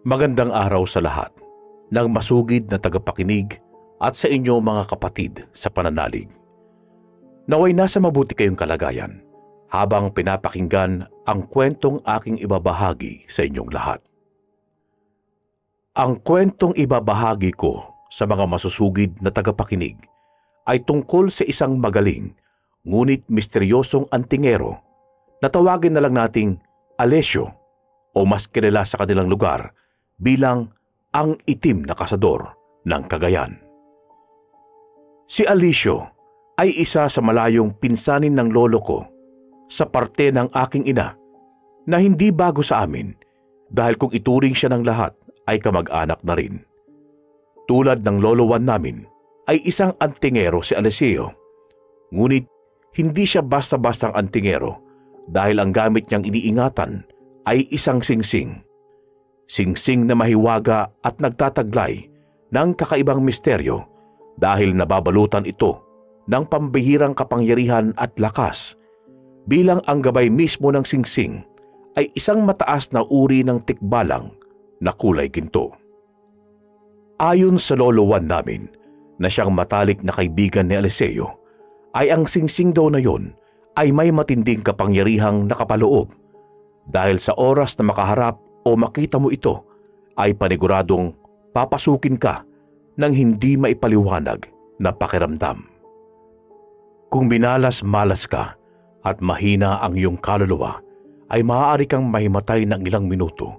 Magandang araw sa lahat ng masugid na tagapakinig at sa inyo mga kapatid sa pananalig. Naway nasa mabuti kayong kalagayan habang pinapakinggan ang kwentong aking ibabahagi sa inyong lahat. Ang kwentong ibabahagi ko sa mga masusugid na tagapakinig ay tungkol sa isang magaling ngunit misteryosong antingero na tawagin na lang nating Alessio o mas kilala sa kanilang lugar bilang ang itim na kasador ng Cagayan. Si Alessio ay isa sa malayong pinsanin ng lolo ko sa parte ng aking ina na hindi bago sa amin dahil kung ituring siya ng lahat ay kamag-anak na rin. Tulad ng lolo Juan namin ay isang antingero si Alessio, ngunit hindi siya basta-bastang antingero dahil ang gamit niyang iniingatan ay isang singsing. Singsing na mahiwaga at nagtataglay ng kakaibang misteryo dahil nababalutan ito ng pambihirang kapangyarihan at lakas bilang ang gabay mismo ng singsing ay isang mataas na uri ng tikbalang na kulay ginto. Ayon sa lolo Juan namin na siyang matalik na kaibigan ni Alessio ay ang singsing daw na yon ay may matinding kapangyarihang nakapaloob dahil sa oras na makaharap o makita mo ito, ay paniguradong papasukin ka ng hindi maipaliwanag na pakiramdam. Kung minalas-malas ka at mahina ang iyong kaluluwa, ay maaari kang mahimatay ng ilang minuto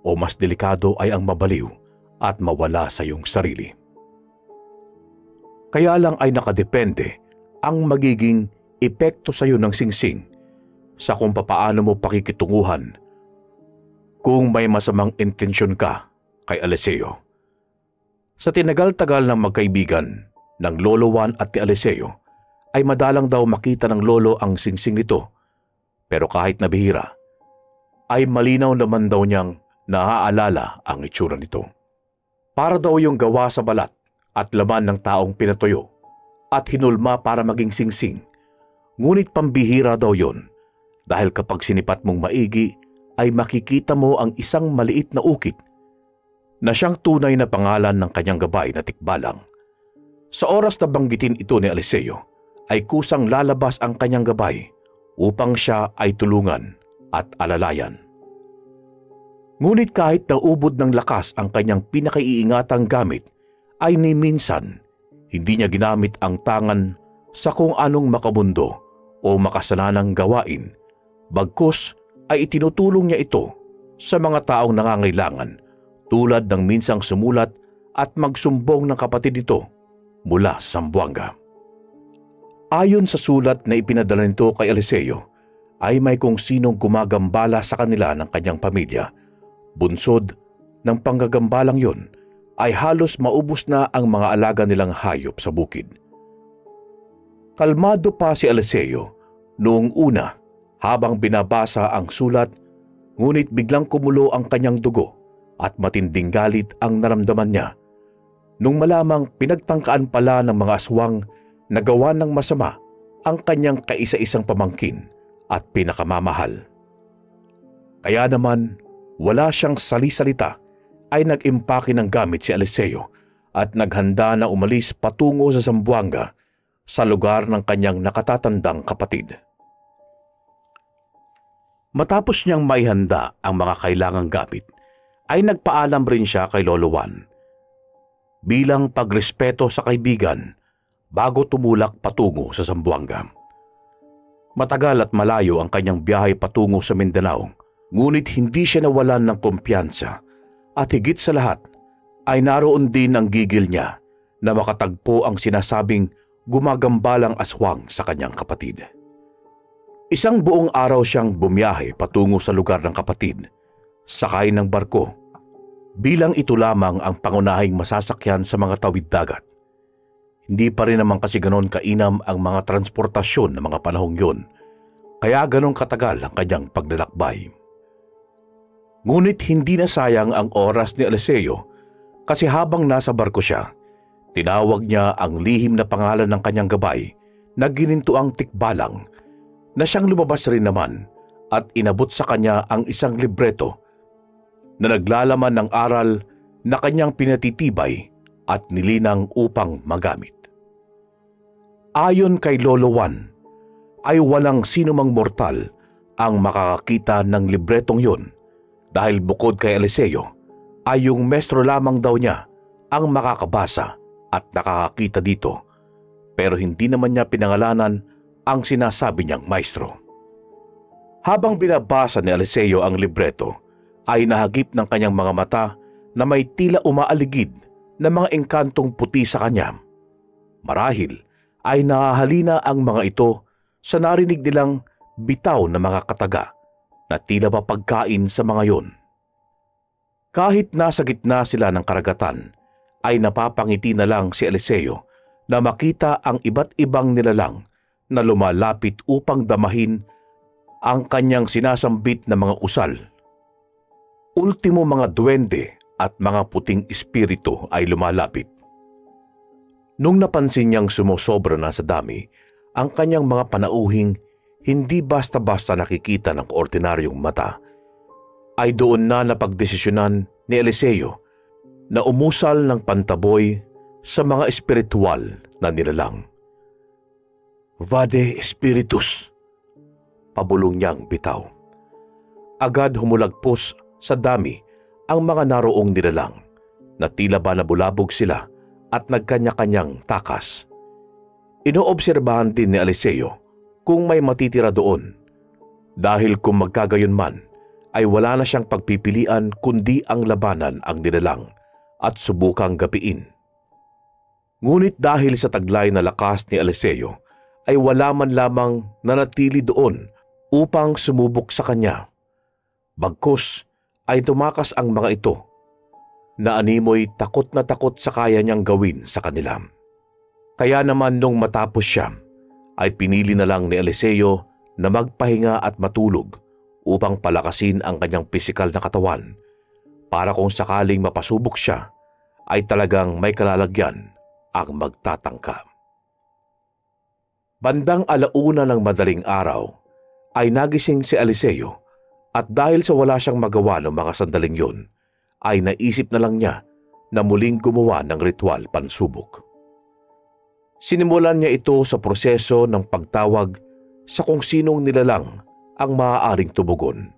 o mas delikado ay ang mabaliw at mawala sa iyong sarili. Kaya lang ay nakadepende ang magiging epekto sa iyo ng singsing sa kung papaano mo pakikitunguhan. Kung may masamang intensyon ka kay Alessio. Sa tinagal-tagal ng magkaibigan ng lolo Juan at ni Alessio, ay madalang daw makita ng lolo ang singsing nito. Pero kahit na bihira, ay malinaw naman daw niyang naaalala ang itsura nito. Para daw yung gawa sa balat at laman ng taong pinatuyo at hinulma para maging singsing. Ngunit pambihira daw yon dahil kapag sinipat mong maigi, ay makikita mo ang isang maliit na ukit na siyang tunay na pangalan ng kanyang gabay na tikbalang. Sa oras na banggitin ito ni Alessio, ay kusang lalabas ang kanyang gabay upang siya ay tulungan at alalayan. Ngunit kahit naubod ng lakas ang kanyang pinakaiingatang gamit, ay ni minsan hindi niya ginamit ang tangan sa kung anong makabundo o makasalanang gawain, bagkus ay itinutulong niya ito sa mga taong nangangailangan tulad ng minsang sumulat at magsumbong ng kapatid nito mula sa Zamboanga. Ayon sa sulat na ipinadala nito kay Alessio, ay may kung sinong gumagambala sa kanila ng kanyang pamilya. Bunsod ng panggagambalang yon ay halos maubos na ang mga alaga nilang hayop sa bukid. Kalmado pa si Alessio noong una habang binabasa ang sulat, ngunit biglang kumulo ang kanyang dugo at matinding galit ang naramdaman niya nung malamang pinagtangkaan pala ng mga aswang na gawa ng masama ang kanyang kaisa-isang pamangkin at pinakamamahal. Kaya naman, wala siyang sali-salita ay nag-impake ng gamit si Alessio at naghanda na umalis patungo sa Zamboanga sa lugar ng kanyang nakatatandang kapatid. Matapos niyang maihanda ang mga kailangang gamit, ay nagpaalam rin siya kay Lolo Juan bilang pagrespeto sa kaibigan bago tumulak patungo sa Zamboanga. Matagal at malayo ang kanyang biyahe patungo sa Mindanao, ngunit hindi siya nawalan ng kumpiyansa at higit sa lahat ay naroon din ang gigil niya na makatagpo ang sinasabing gumagambalang aswang sa kanyang kapatid. Isang buong araw siyang bumiyahe patungo sa lugar ng kapatid, sakay ng barko, bilang ito lamang ang pangunahing masasakyan sa mga tawid dagat. Hindi pa rin naman kasi ganon kainam ang mga transportasyon ng mga panahong yun, kaya ganon katagal ang kanyang paglalakbay. Ngunit hindi na sayang ang oras ni Alessio kasi habang nasa barko siya, tinawag niya ang lihim na pangalan ng kanyang gabay na ginintuang tikbalang na siyang lumabas rin naman at inabot sa kanya ang isang libreto na naglalaman ng aral na kanyang pinatitibay at nilinang upang magamit. Ayon kay Lolo Juan, ay walang sinumang mortal ang makakakita ng libretong yun dahil bukod kay Eliseo ay yung mestro lamang daw niya ang makakabasa at nakakakita dito, pero hindi naman niya pinangalanan ang sinasabi niyang maestro. Habang binabasa ni Eliseo ang libreto, ay nahagip ng kanyang mga mata na may tila umaaligid na mga engkantong puti sa kanya. Marahil ay nahahalina ang mga ito sa narinig nilang bitaw na mga kataga na tila mapagkain sa mga yon. Kahit nasa gitna sila ng karagatan, ay napapangiti na lang si Eliseo na makita ang iba't ibang nilalang na lumalapit upang damahin ang kanyang sinasambit na mga usal. Ultimo mga duwende at mga puting espiritu ay lumalapit. Nung napansin niyang sumusobra na sa dami, ang kanyang mga panauhing hindi basta-basta nakikita ng ordinaryong mata, ay doon na napagdesisyonan ni Eliseo na umusal ng pantaboy sa mga espiritual na nilalang. Vade Spiritus, pabulong niyang bitaw. Agad humulagpos sa dami ang mga naroong nilalang na tila ba nabulabog sila at nagkanya-kanyang takas. Inoobserbahan din ni Eliseo kung may matitira doon, dahil kung magkagayon man ay wala na siyang pagpipilian kundi ang labanan ang nilalang at subukang gapiin. Ngunit dahil sa taglay na lakas ni Eliseo ay wala man lamang nanatili doon upang sumubok sa kanya. Bagkus ay tumakas ang mga ito na animoy takot na takot sa kaya niyang gawin sa kanila. Kaya naman nung matapos siya, ay pinili na lang ni Eliseo na magpahinga at matulog upang palakasin ang kanyang pisikal na katawan para kung sakaling mapasubok siya, ay talagang may kalalagyan ang magtatangka. Bandang 1:00 ng madaling araw, ay nagising si Eliseo at dahil sa wala siyang magawa ng mga sandaling yun, ay naisip na lang niya na muling gumawa ng ritual pansubok. Sinimulan niya ito sa proseso ng pagtawag sa kung sinong nilalang ang maaaring tubugon.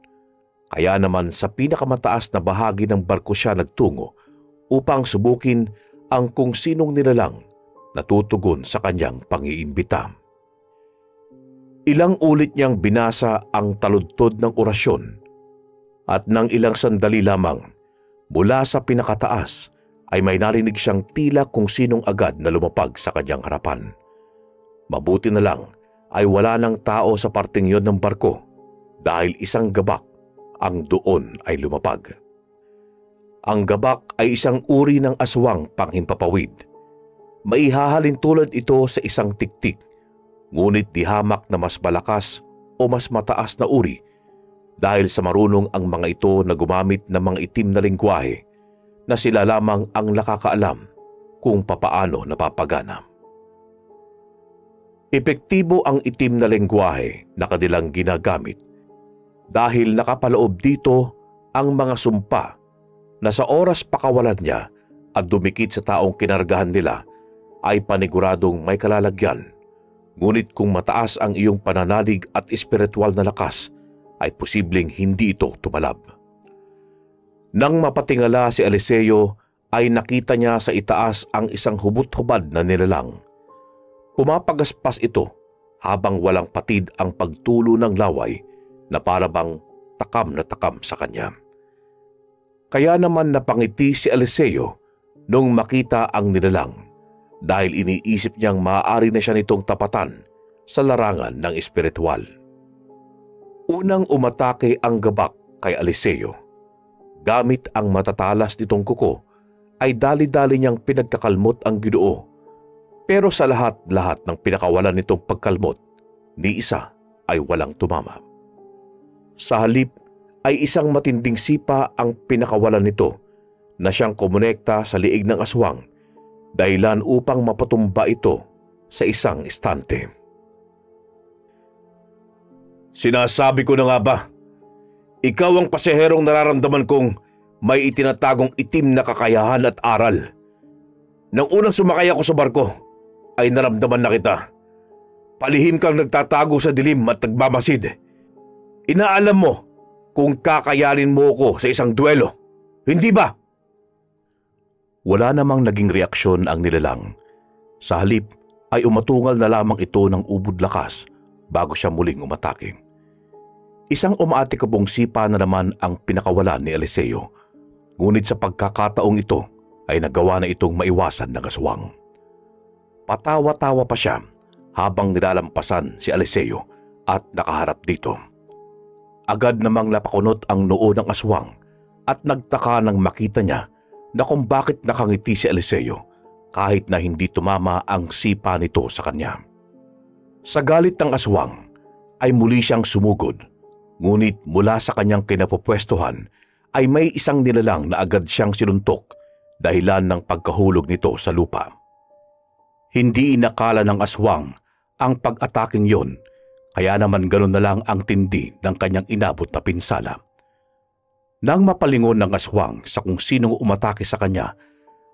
Kaya naman sa pinakamataas na bahagi ng barko siya nagtungo upang subukin ang kung sinong nilalang na tutugon sa kanyang pangiimbita. Ilang ulit niyang binasa ang taludtod ng orasyon at nang ilang sandali lamang mula sa pinakataas ay may narinig siyang tila kung sinong agad na lumapag sa kanyang harapan. Mabuti na lang ay wala ng tao sa parting yon ng barko dahil isang gabak ang doon ay lumapag. Ang gabak ay isang uri ng aswang panghimpapawid. Maihahalin tulad ito sa isang tiktik, ngunit di hamak na mas malakas o mas mataas na uri dahil sa marunong ang mga ito na gumamit ng mga itim na lengguwahe na sila lamang ang nakakaalam kung papaano napapagana. Epektibo ang itim na lengguwahe na kanilang ginagamit dahil nakapaloob dito ang mga sumpa na sa oras pakawalan niya at dumikit sa taong kinargahan nila ay paniguradong may kalalagyan. Ngunit kung mataas ang iyong pananalig at espiritual na lakas, ay posibleng hindi ito tumalab. Nang mapatingala si Eliseo, ay nakita niya sa itaas ang isang hubot-hubad na nilalang. Pumapagaspas ito habang walang patid ang pagtulo ng laway na parabang takam na takam sa kanya. Kaya naman napangiti si Eliseo nung makita ang nilalang dahil iniisip niyang maaari na siya nitong tapatan sa larangan ng espiritual. Unang umatake ang gabak kay Eliseo. Gamit ang matatalas nitong kuko, ay dali-dali niyang pinagkakalmot ang Ginoo. Pero sa lahat-lahat ng pinakawalan nitong pagkalmot, ni isa ay walang tumama. Sa halip ay isang matinding sipa ang pinakawalan nito na siyang kumonekta sa liig ng aswang, dahilan upang mapatumba ito sa isang istante. Sinasabi ko na nga ba, ikaw ang pasaherong nararamdaman kong May itinatagong itim na kakayahan at aral. Nang unang sumakay ako sa barko, ay naramdaman na kita. Palihim kang nagtatago sa dilim at nagmamasid. Inaalam mo kung kakayanin mo ko sa isang duelo, hindi ba? Wala namang naging reaksyon ang nilalang. Sa halip ay umatungal na lamang ito ng ubod lakas bago siya muling umatake. Isang umaatikabong sipa na naman ang pinakawalan ni Eliseo. Ngunit sa pagkakataong ito ay nagawa na itong maiwasan ng aswang. Patawa-tawa pa siya habang nilalampasan si Eliseo at nakaharap dito. Agad namang napakunot ang noo ng aswang at nagtaka nang makita niya na kung bakit nakangiti si Eliseo kahit na hindi tumama ang sipa nito sa kanya. Sa galit ng aswang ay muli siyang sumugod, ngunit mula sa kanyang kinapupwestuhan ay may isang nilalang na agad siyang sinuntok dahilan ng pagkahulog nito sa lupa. Hindi inakala ng aswang ang pag-ataking yon, kaya naman ganoon na lang ang tindi ng kanyang inabot na pinsala. Nang mapalingon ng aswang sa kung sinong umatake sa kanya,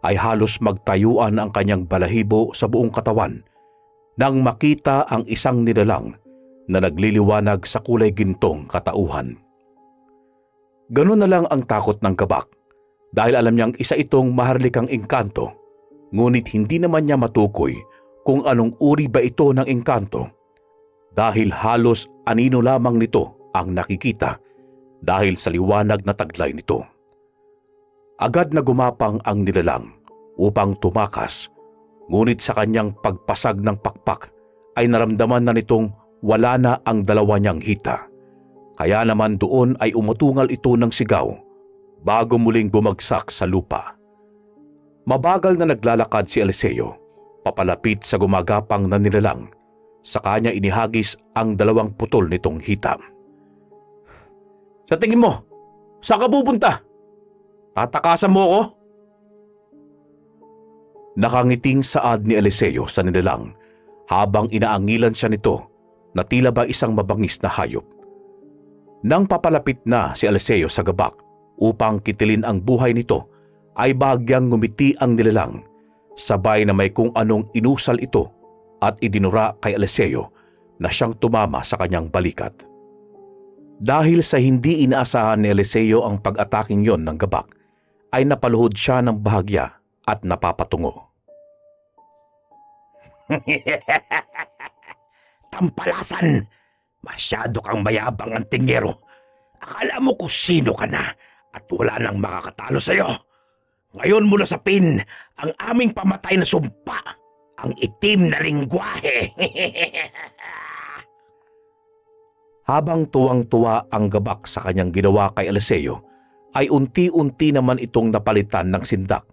ay halos magtayuan ang kanyang balahibo sa buong katawan nang makita ang isang nilalang na nagliliwanag sa kulay gintong katauhan. Ganun na lang ang takot ng kabak dahil alam niyang isa itong maharlikang engkanto, ngunit hindi naman niya matukoy kung anong uri ba ito ng engkanto dahil halos anino lamang nito ang nakikita dahil sa liwanag na taglay nito. Agad na gumapang ang nilalang upang tumakas, ngunit sa kanyang pagpasag ng pakpak ay naramdaman na nitong wala na ang dalawa niyang hita. Kaya naman doon ay umutungal ito ng sigaw bago muling bumagsak sa lupa. Mabagal na naglalakad si Eliseo papalapit sa gumagapang na nilalang. Sa kanya inihagis ang dalawang putol nitong hita. Sa tingin mo, saan ka pupunta? Tatakasan mo ako? Nakangiting saad ni Eliseo sa nilalang habang inaangilan siya nito na tila ba isang mabangis na hayop. Nang papalapit na si Eliseo sa gabak upang kitilin ang buhay nito, ay bahagyang ngumiti ang nilalang, sabay na may kung anong inusal ito at idinura kay Eliseo na siyang tumama sa kanyang balikat. Dahil sa hindi inaasahan ni Eliseo ang pag-ataking yon ng gabak, ay napaluhod siya ng bahagya at napapatungo. Tampalasan! Masyado kang mayabang, antingero. Akala mo kung sino ka na at wala nang makakatalo sa'yo. Ngayon mo nasapin ang aming pamatay na sumpa, ang itim na lingwahe. Habang tuwang-tuwa ang gabak sa kanyang ginawa kay Eliseo, ay unti-unti naman itong napalitan ng sindak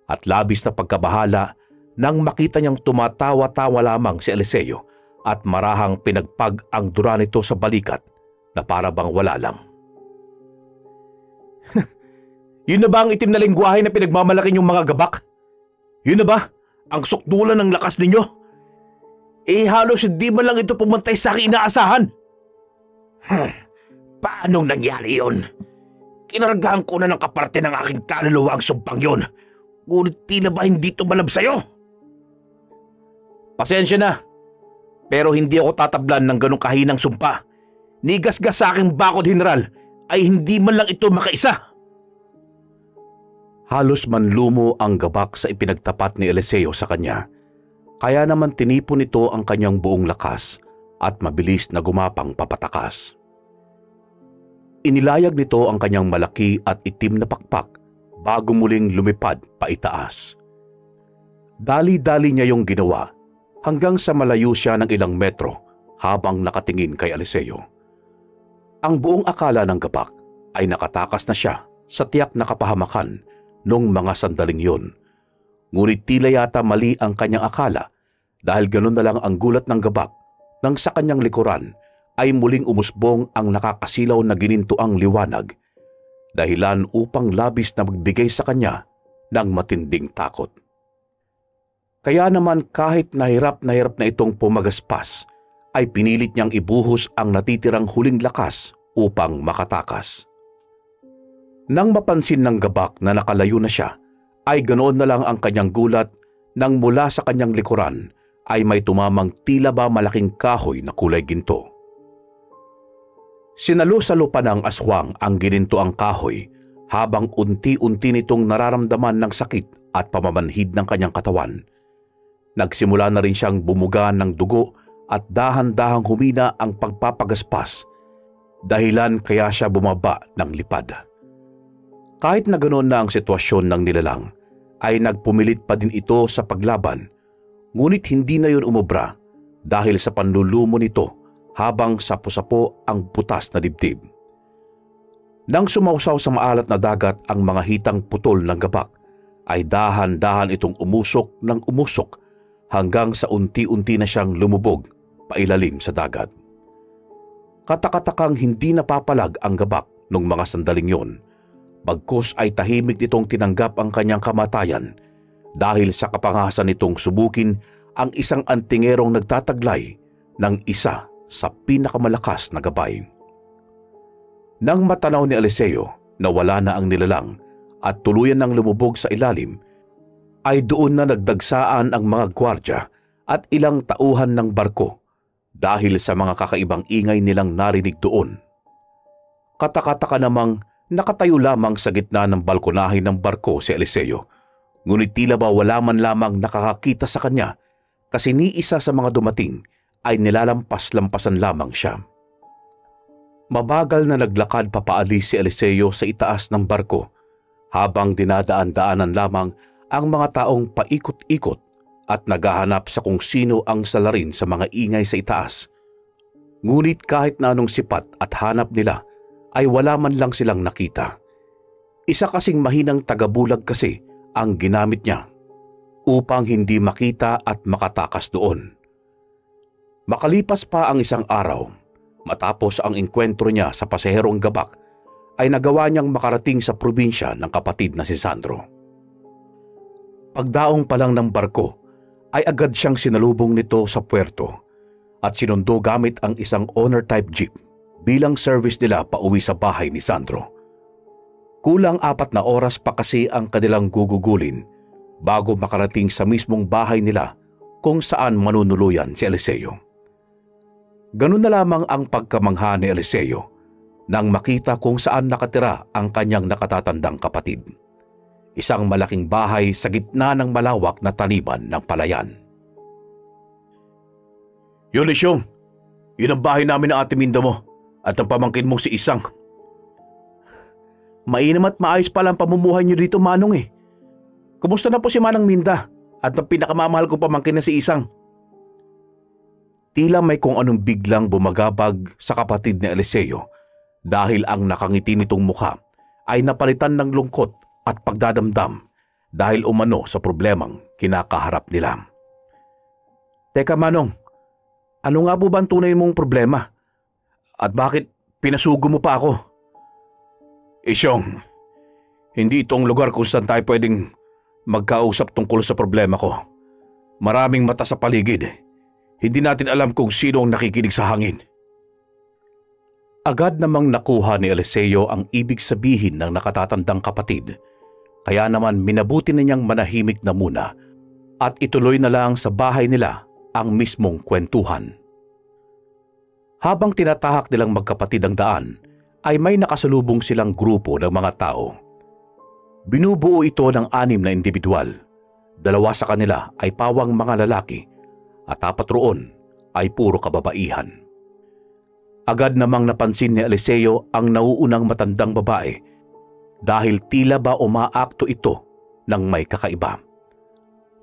at labis na pagkabahala nang makita niyang tumatawa-tawa lamang si Eliseo at marahang pinagpag ang dura nito sa balikat na para bang wala lang. Yun na ba ang itim na lingwahe na pinagmamalaki niyong mga gabak? Yun na ba ang sukdulan ng lakas ninyo? Halos hindi man lang ito pumantay sa aking inaasahan. Paanong nangyari yun? Kinaragahan ko na ng kaparte ng aking kaluluwa ang sumpang yun. Ngunit tila ba hindi tumalab sa'yo? Pasensya na, pero hindi ako tatablan ng ganong kahinang sumpa. Nigasgas sa aking bakod, General, ay hindi man lang ito makaisa. Halos manlumo ang gabak sa ipinagtapat ni Eliseo sa kanya. Kaya naman tinipon nito ang kanyang buong lakas at mabilis na gumapang papatakas. Inilayag nito ang kanyang malaki at itim na pakpak bago muling lumipad paitaas. Dali-dali niya yung ginawa hanggang sa malayo siya ng ilang metro habang nakatingin kay Eliseo. Ang buong akala ng gabak ay nakatakas na siya sa tiyak na kapahamakan nung mga sandaling yun. Ngunit tila yata mali ang kanyang akala dahil ganun na lang ang gulat ng gabak nang sa kanyang likuran ay muling umusbong ang nakakasilaw na ginintuang liwanag, dahilan upang labis na magbigay sa kanya ng matinding takot. Kaya naman kahit na hirap na itong pumagaspas, ay pinilit niyang ibuhos ang natitirang huling lakas upang makatakas. Nang mapansin ng gabak na nakalayo na siya, ay ganoon na lang ang kanyang gulat nang mula sa kanyang likuran ay may tumamang tila ba malaking kahoy na kulay ginto. Sinalo-salo pa ng aswang ang ginintoang kahoy habang unti-unti nitong nararamdaman ng sakit at pamamanhid ng kanyang katawan. Nagsimula na rin siyang bumuga ng dugo at dahan-dahang humina ang pagpapagaspas, dahilan kaya siya bumaba ng lipad. Kahit na ganoon na ang sitwasyon ng nilalang, ay nagpumilit pa din ito sa paglaban, ngunit hindi na yun umubra dahil sa panlulumo nito habang sapo-sapo ang butas na dibdib. Nang sumausaw sa maalat na dagat ang mga hitang putol ng gabak, ay dahan-dahan itong umusok ng umusok hanggang sa unti-unti na siyang lumubog pailalim sa dagat. Katakatakang hindi napapalag ang gabak nung mga sandaling yon. Bagkus ay tahimik nitong tinanggap ang kanyang kamatayan dahil sa kapangasan nitong subukin ang isang antingerong nagtataglay ng isa sa pinakamalakas na gabay. Nang matanaw ni Eliseo na wala na ang nilalang at tuluyan ng lumubog sa ilalim, ay doon na nagdagsaan ang mga gwardya at ilang tauhan ng barko dahil sa mga kakaibang ingay nilang narinig doon. Katakataka namang nakatayo lamang sa gitna ng balkonahe ng barko si Eliseo, ngunit tila ba wala man lamang nakakakita sa kanya kasi ni isa sa mga dumating ay nilalampas-lampasan lamang siya. Mabagal na naglakad papaalis si Eliseo sa itaas ng barko habang dinadaan-daanan lamang ang mga taong paikot-ikot at naghahanap sa kung sino ang salarin sa mga ingay sa itaas. Ngunit kahit na anong sipat at hanap nila, ay wala man lang silang nakita. Isa kasing mahinang tagabulag kasi ang ginamit niya upang hindi makita at makatakas doon. Makalipas pa ang isang araw, matapos ang engkwentro niya sa pasaherong gabak, ay nagawa niyang makarating sa probinsya ng kapatid na si Sandro. Pagdaong pa lang ng barko, ay agad siyang sinalubong nito sa puerto at sinundo gamit ang isang owner-type jeep bilang service nila pauwi sa bahay ni Sandro. Kulang 4 na oras pa kasi ang kanilang gugugulin bago makarating sa mismong bahay nila kung saan manunuluyan si Eliseo. Ganun na lamang ang pagkamangha ni Eliseo nang makita kung saan nakatira ang kanyang nakatatandang kapatid. Isang malaking bahay sa gitna ng malawak na taniman ng palayan. "Yun, Lisyong, yun ang bahay namin na Ate Minda mo at ang pamangkin mo si Isang." "Mainam at maayos pala ang pamumuhay niyo dito, Manong eh. Kumusta na po si Manang Minda at ang pinakamamahal kong pamangkin na si Isang?" Tila may kung anong biglang bumagabag sa kapatid ni Eliseo dahil ang nakangiti nitong mukha ay napalitan ng lungkot at pagdadamdam dahil umano sa problemang kinakaharap nila. "Teka, Manong, ano nga po ba ang tunay mong problema? At bakit pinasugo mo pa ako?" "Isyong, hindi itong lugar kung saan tayo pwedeng magkausap tungkol sa problema ko. Maraming mata sa paligid. Hindi natin alam kung sino ang nakikinig sa hangin." Agad namang nakuha ni Eliseo ang ibig sabihin ng nakatatandang kapatid, kaya naman minabuti na niyang manahimik na muna at ituloy na lang sa bahay nila ang mismong kwentuhan. Habang tinatahak nilang magkapatid ang daan, ay may nakasalubong silang grupo ng mga tao. Binubuo ito ng 6 na individual. 2 sa kanila ay pawang mga lalaki at 4 roon ay puro kababaihan. Agad namang napansin ni Eliseo ang nauunang matandang babae dahil tila ba umaakto ito ng may kakaiba.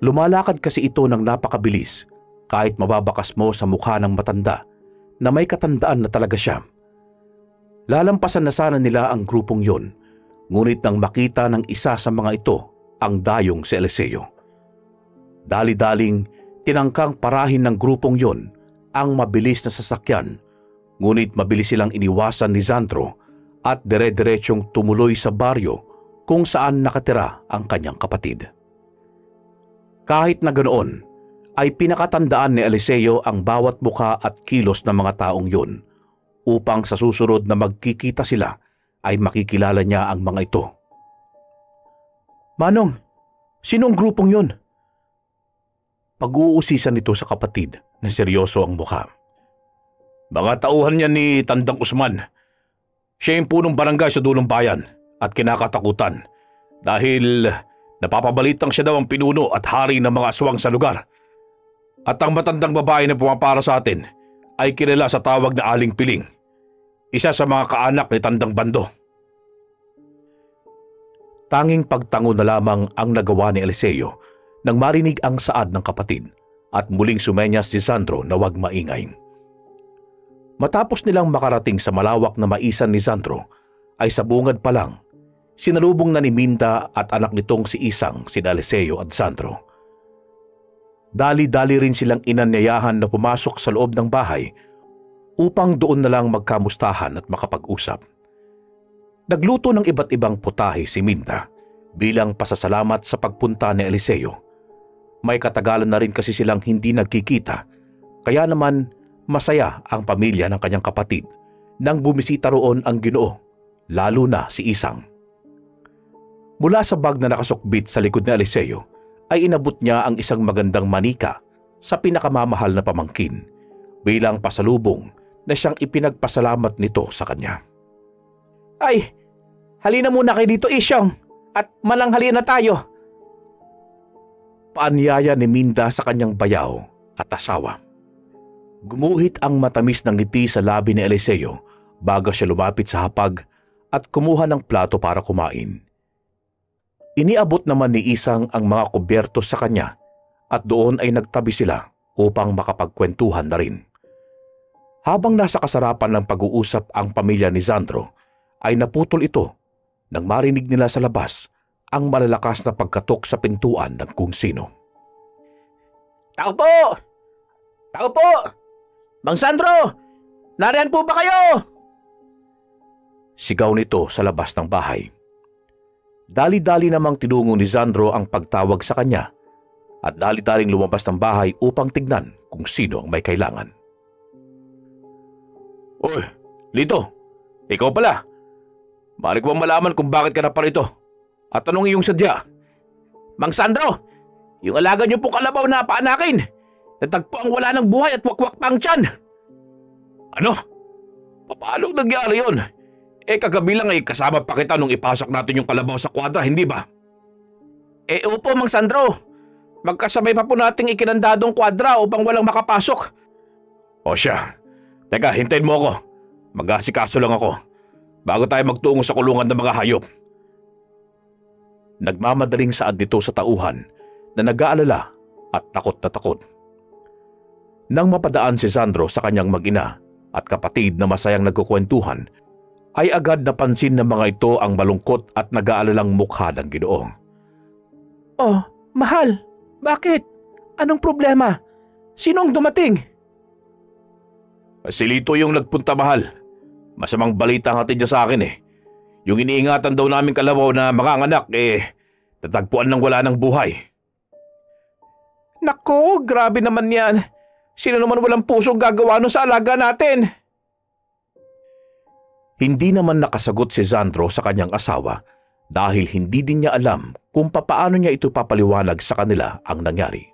Lumalakad kasi ito ng napakabilis kahit mababakas mo sa mukha ng matanda na may katandaan na talaga siya. Lalampasan na sana nila ang grupong yon, ngunit nang makita ng isa sa mga ito ang dayong si Eliseo, dali-daling tinangkang parahin ng grupong yon ang mabilis na sasakyan, ngunit mabilis silang iniwasan ni Sandro at dire-diretsyong tumuloy sa baryo kung saan nakatira ang kanyang kapatid. Kahit na ganoon, ay pinakatandaan ni Eliseo ang bawat mukha at kilos ng mga taong yun upang sa susunod na magkikita sila ay makikilala niya ang mga ito. Manong, sinong grupong yun? Pag-uusisan nito sa kapatid na seryoso ang mukha. Mga tauhan niya ni Tandang Usman. Siya yung punong barangay sa dulong bayan at kinakatakutan dahil napapabalitang siya daw ang pinuno at hari ng mga aswang sa lugar. At ang matandang babae na pumapara sa atin ay kilala sa tawag na Aling Piling, isa sa mga kaanak ni Tandang Bando. Tanging pagtango na lamang ang nagawa ni Eliseo nang marinig ang saad ng kapatid at muling sumenyas si Sandro na huwag maingay. Matapos nilang makarating sa malawak na maisan ni Sandro, ay sa bungad pa lang, sinalubong na ni Minda at anak nitong si Isang, si Eliseo at Sandro. Dali-dali rin silang inanyayahan na pumasok sa loob ng bahay upang doon na lang magkamustahan at makapag-usap. Nagluto ng iba't ibang putahe si Minda bilang pasasalamat sa pagpunta ni Eliseo. May katagalan na rin kasi silang hindi nagkikita, kaya naman masaya ang pamilya ng kanyang kapatid nang bumisita roon ang Ginoo, lalo na si Isang. Mula sa bag na nakasukbit sa likod ni Eliseo, ay inabot niya ang isang magandang manika sa pinakamamahal na pamangkin bilang pasalubong na siyang ipinagpasalamat nito sa kanya. Ay, halina muna kayo dito, Isyong, at mananghali na tayo. Paanyaya ni Minda sa kanyang bayaw at asawa. Gumuhit ang matamis ng ngiti sa labi ni Eliseo bago siya lumapit sa hapag at kumuha ng plato para kumain. Iniabot naman ni Isang ang mga kubyertos sa kanya at doon ay nagtabi sila upang makapagkwentuhan na rin. Habang nasa kasarapan ng pag-uusap ang pamilya ni Sandro, ay naputol ito nang marinig nila sa labas ang malalakas na pagkatok sa pintuan ng kung sino. Tao po! Tao po! Mang Sandro! Nariyan po ba kayo? Sigaw nito sa labas ng bahay. Dali-dali namang tinungo ni Sandro ang pagtawag sa kanya at dali-daling lumabas ng bahay upang tignan kung sino ang may kailangan. Oy, Lito, ikaw pala. Maaari ko bang malaman kung bakit ka na parito? At anong iyong sadya? Mang Sandro, yung alaga niyo pong kalabaw na paanakin, natagpo ang wala ng buhay at wakwak pa ang tiyan. Ano? Paano nagyari yun? Kagabi lang ay kasama pa kita nung ipasok natin yung kalabaw sa kwadra, hindi ba? Opo, Mang Sandro. Magkasabay pa po nating ikinandadong kwadra upang walang makapasok. O siya. Teka, hintayin mo ako. Mag-asikaso lang ako bago tayo magtungo sa kulungan ng mga hayop. Nagmamadaling saad nito sa tauhan na nag-aalala at takot na takot. Nang mapadaan si Sandro sa kanyang mag-ina at kapatid na masayang nagkukwentuhan, ay agad napansin ng mga ito ang malungkot at nag-aalalang mukha ng Ginoo. Oh, mahal, bakit? Anong problema? Sinong dumating? Si Lito yung nagpunta, mahal. Masamang balita ang hatid niya sa akin . Yung iniingatan daw namin kalabaw na manganganak natagpuan ng wala ng buhay. Nako, grabe naman yan. Sino naman walang pusong gagawa nun sa alaga natin? Hindi naman nakasagot si Sandro sa kanyang asawa dahil hindi din niya alam kung papaano niya ito papaliwanag sa kanila ang nangyari.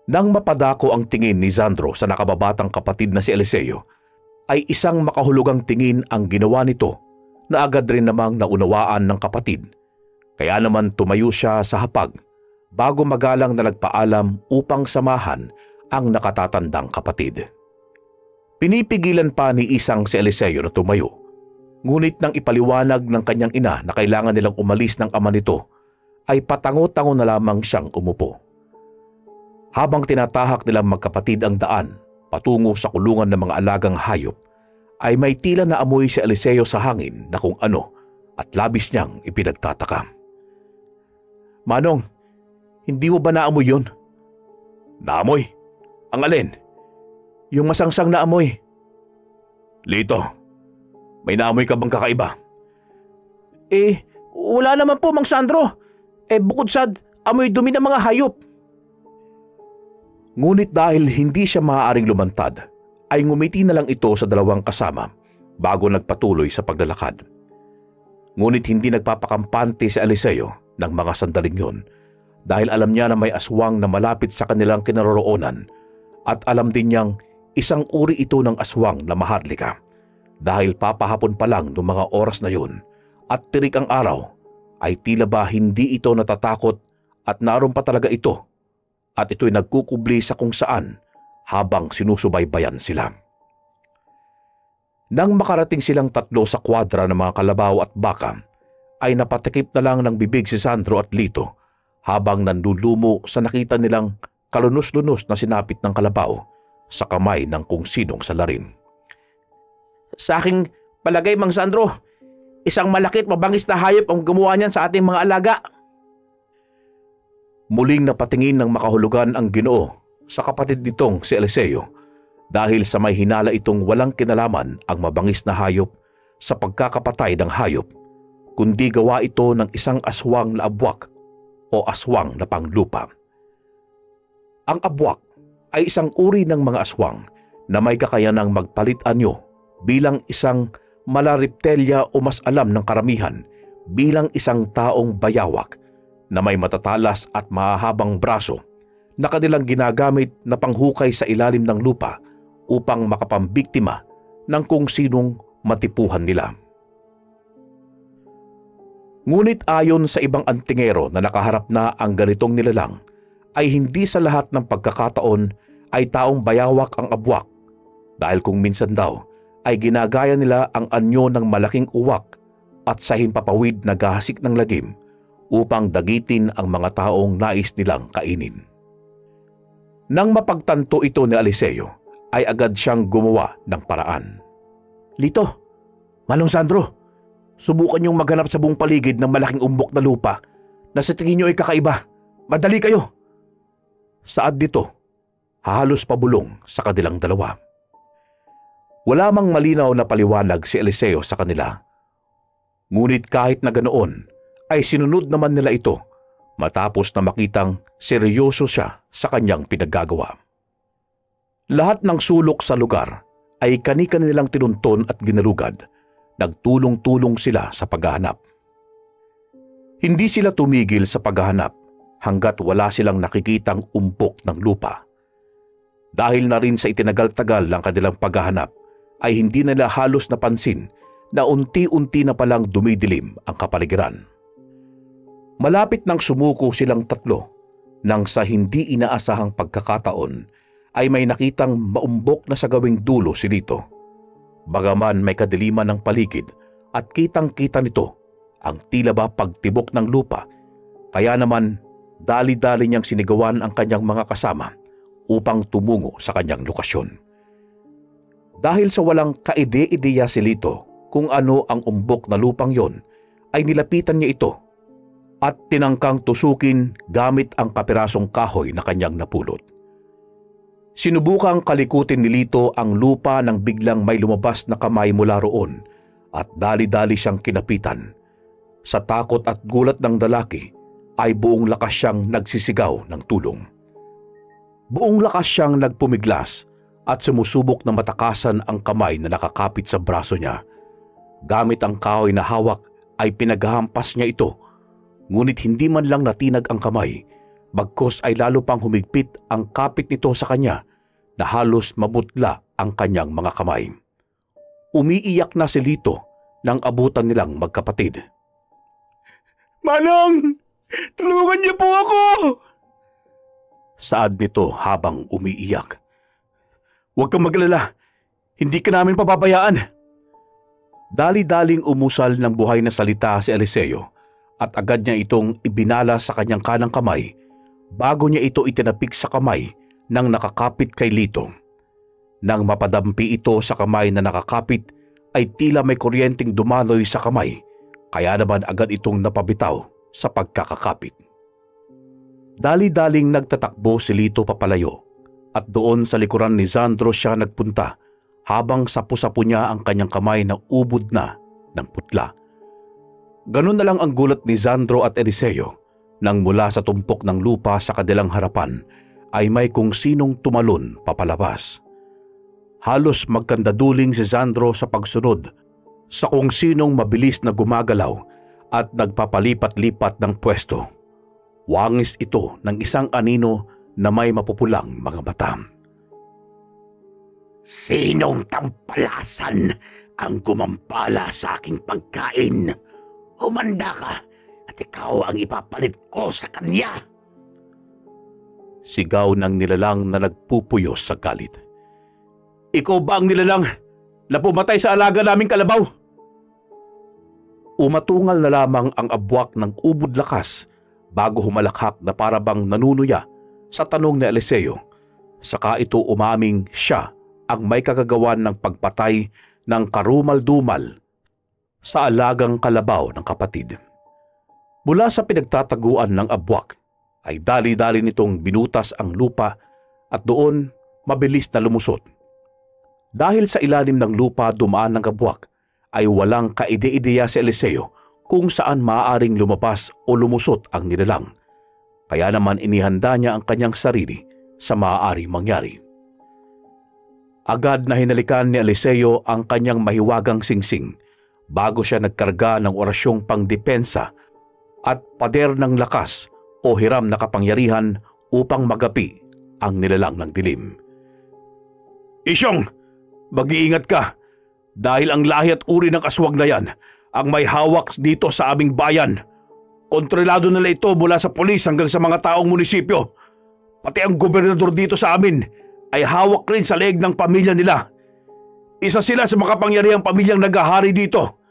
Nang mapadako ang tingin ni Sandro sa nakababatang kapatid na si Eliseo, ay isang makahulugang tingin ang ginawa nito na agad rin namang naunawaan ng kapatid. Kaya naman tumayo siya sa hapag bago magalang na nagpaalam upang samahan ang nakatatandang kapatid. Pinipigilan pa ni Isang si Eliseo na tumayo, ngunit nang ipaliwanag ng kanyang ina na kailangan nilang umalis ng ama nito, ay patango-tango na lamang siyang umupo. Habang tinatahak nilang magkapatid ang daan patungo sa kulungan ng mga alagang hayop, ay may tila na amoy si Eliseo sa hangin na kung ano at labis niyang ipinagtataka. Manong, hindi mo ba naamoy yun? Naamoy? Ang alin? Yung masangsang na amoy. Lito, may naamoy ka bang kakaiba? Wala naman po, Mang Sandro. Bukod sa amoy dumi ng mga hayop. Ngunit dahil hindi siya maaaring lumantad, ay ngumiti na lang ito sa dalawang kasama bago nagpatuloy sa paglalakad. Ngunit hindi nagpapakampante si Eliseo ng mga sandaling yun dahil alam niya na may aswang na malapit sa kanilang kinaroroonan at alam din niyang isang uri ito ng aswang na maharlika dahil papahapon pa lang noong mga oras na yun at tirik ang araw ay tila ba hindi ito natatakot at naroon pa talaga ito at ito'y nagkukubli sa kung saan habang sinusubaybayan sila. Nang makarating silang tatlo sa kwadra ng mga kalabaw at baka, ay napatikip na lang ng bibig si Sandro at Lito habang nandulumo sa nakita nilang kalunos-lunos na sinapit ng kalabaw sa kamay ng kung sinong salarin. Sa aking palagay, Mang Sandro, isang malaki at mabangis na hayop ang gumawa niyan sa ating mga alaga. Muling napatingin ng makahulugan ang Ginoo sa kapatid nitong si Eliseo dahil sa may hinala itong walang kinalaman ang mabangis na hayop sa pagkakapatay ng hayop, kundi gawa ito ng isang aswang na abwak o aswang na panglupa. Ang abwak ay isang uri ng mga aswang na may kakayanang magpalit anyo bilang isang malariptelya o mas alam ng karamihan bilang isang taong bayawak na may matatalas at mahahabang braso na kanilang ginagamit na panghukay sa ilalim ng lupa upang makapambiktima ng kung sinong matipuhan nila. Ngunit ayon sa ibang antingero na nakaharap na ang ganitong nilalang, ay hindi sa lahat ng pagkakataon ay taong bayawak ang abwak dahil kung minsan daw ay ginagaya nila ang anyo ng malaking uwak at sa himpapawid na gahasik ng lagim upang dagitin ang mga taong nais nilang kainin. Nang mapagtanto ito ni Eliseo, ay agad siyang gumawa ng paraan. Lito, Manong Sandro, subukan niyong maghanap sa buong paligid ng malaking umbok na lupa na sa tingin niyo ay kakaiba. Madali kayo! Saad dito, halos pabulong sa kanilang dalawa. Wala mang malinaw na paliwanag si Eliseo sa kanila. Ngunit kahit na ganoon, ay sinunod naman nila ito matapos na makitang seryoso siya sa kanyang pinaggagawa. Lahat ng sulok sa lugar ay kani-kanilang tinunton at ginalugad. Nagtulong-tulong sila sa paghahanap. Hindi sila tumigil sa paghahanap hanggat wala silang nakikitang umpok ng lupa. Dahil na rin sa itinagal-tagal ng kanilang paghahanap, ay hindi nila halos napansin na unti-unti na palang dumidilim ang kapaligiran. Malapit nang sumuko silang tatlo nang sa hindi inaasahang pagkakataon ay may nakitang maumbok na sa gawing dulo si Lito. Bagaman may kadiliman ng paligid at kitang-kita nito ang tila ba pagtibok ng lupa, kaya naman dali-dali niyang sinigawan ang kanyang mga kasama upang tumungo sa kanyang lokasyon. Dahil sa walang kaide-ideya si Lito kung ano ang umbok na lupang yon, ay nilapitan niya ito at tinangkang tusukin gamit ang kapirasong kahoy na kanyang napulot. Sinubukang kalikutin ni Lito ang lupa nang biglang may lumabas na kamay mula roon at dali-dali siyang kinapitan. Sa takot at gulat ng lalaki ay buong lakas siyang nagsisigaw ng tulong. Buong lakas siyang nagpumiglas at sumusubok na matakasan ang kamay na nakakapit sa braso niya. Gamit ang kahoy na hawak ay pinaghahampas niya ito, ngunit hindi man lang natinag ang kamay, bagkus ay lalo pang humigpit ang kapit nito sa kanya na halos mabutla ang kanyang mga kamay. Umiiyak na si Lito nang abutan nilang magkapatid. Manong! Tulungan niyo po ako! Saad nito habang umiiyak. Huwag kang maglala. Hindi ka namin papabayaan. Dali-daling umusal ng buhay na salita si Eliseo at agad niya itong ibinala sa kanyang kanang kamay bago niya ito itinapik sa kamay ng nakakapit kay Lito. Nang mapadampi ito sa kamay na nakakapit ay tila may kuryenteng dumaloy sa kamay, kaya naman agad itong napabitaw sa pagkakakapit. Dali-daling nagtatakbo si Lito papalayo at doon sa likuran ni Sandro siya nagpunta habang sapu-sapu niya ang kanyang kamay na ubod na ng putla. Ganun na lang ang gulat ni Sandro at Eliseo nang mula sa tumpok ng lupa sa kanilang harapan ay may kung sinong tumalon papalabas. Halos magkandaduling si Sandro sa pagsunod sa kung sinong mabilis na gumagalaw at nagpapalipat-lipat ng pwesto. Wangis ito ng isang anino na may mapupulang mga mata. Sinong tampalasan ang gumampala sa aking pagkain? Humanda ka at ikaw ang ipapalit ko sa kanya. Sigaw ng nilalang na nagpupuyos sa galit. Ikaw ba ang nilalang na pumatay sa alaga naming kalabaw? Umatungal na lamang ang abwak ng ubod lakas bago humalakhak na parabang nanunuya sa tanong ni Eliseo. Saka ito umaming siya ang may kagagawan ng pagpatay ng karumal-dumal sa alagang kalabaw ng kapatid. Mula sa pinagtataguan ng abwak ay dali-dali nitong binutas ang lupa at doon mabilis na lumusot. Dahil sa ilalim ng lupa dumaan ng abwak ay walang kaide-ideya si Eliseo kung saan maaaring lumabas o lumusot ang nilalang. Kaya naman inihanda niya ang kanyang sarili sa maaaring mangyari. Agad na hinalikan ni Eliseo ang kanyang mahiwagang singsing bago siya nagkarga ng orasyong pangdepensa at pader ng lakas o hiram na kapangyarihan upang magapi ang nilalang ng dilim. Isyong, mag-iingat ka dahil ang lahi at uri ng aswang na yan ang may hawak dito sa aming bayan. Kontrolado nila ito mula sa pulis hanggang sa mga taong munisipyo. Pati ang gobernador dito sa amin ay hawak rin sa leeg ng pamilya nila. Isa sila sa makapangyarihang pamilyang naghahari dito.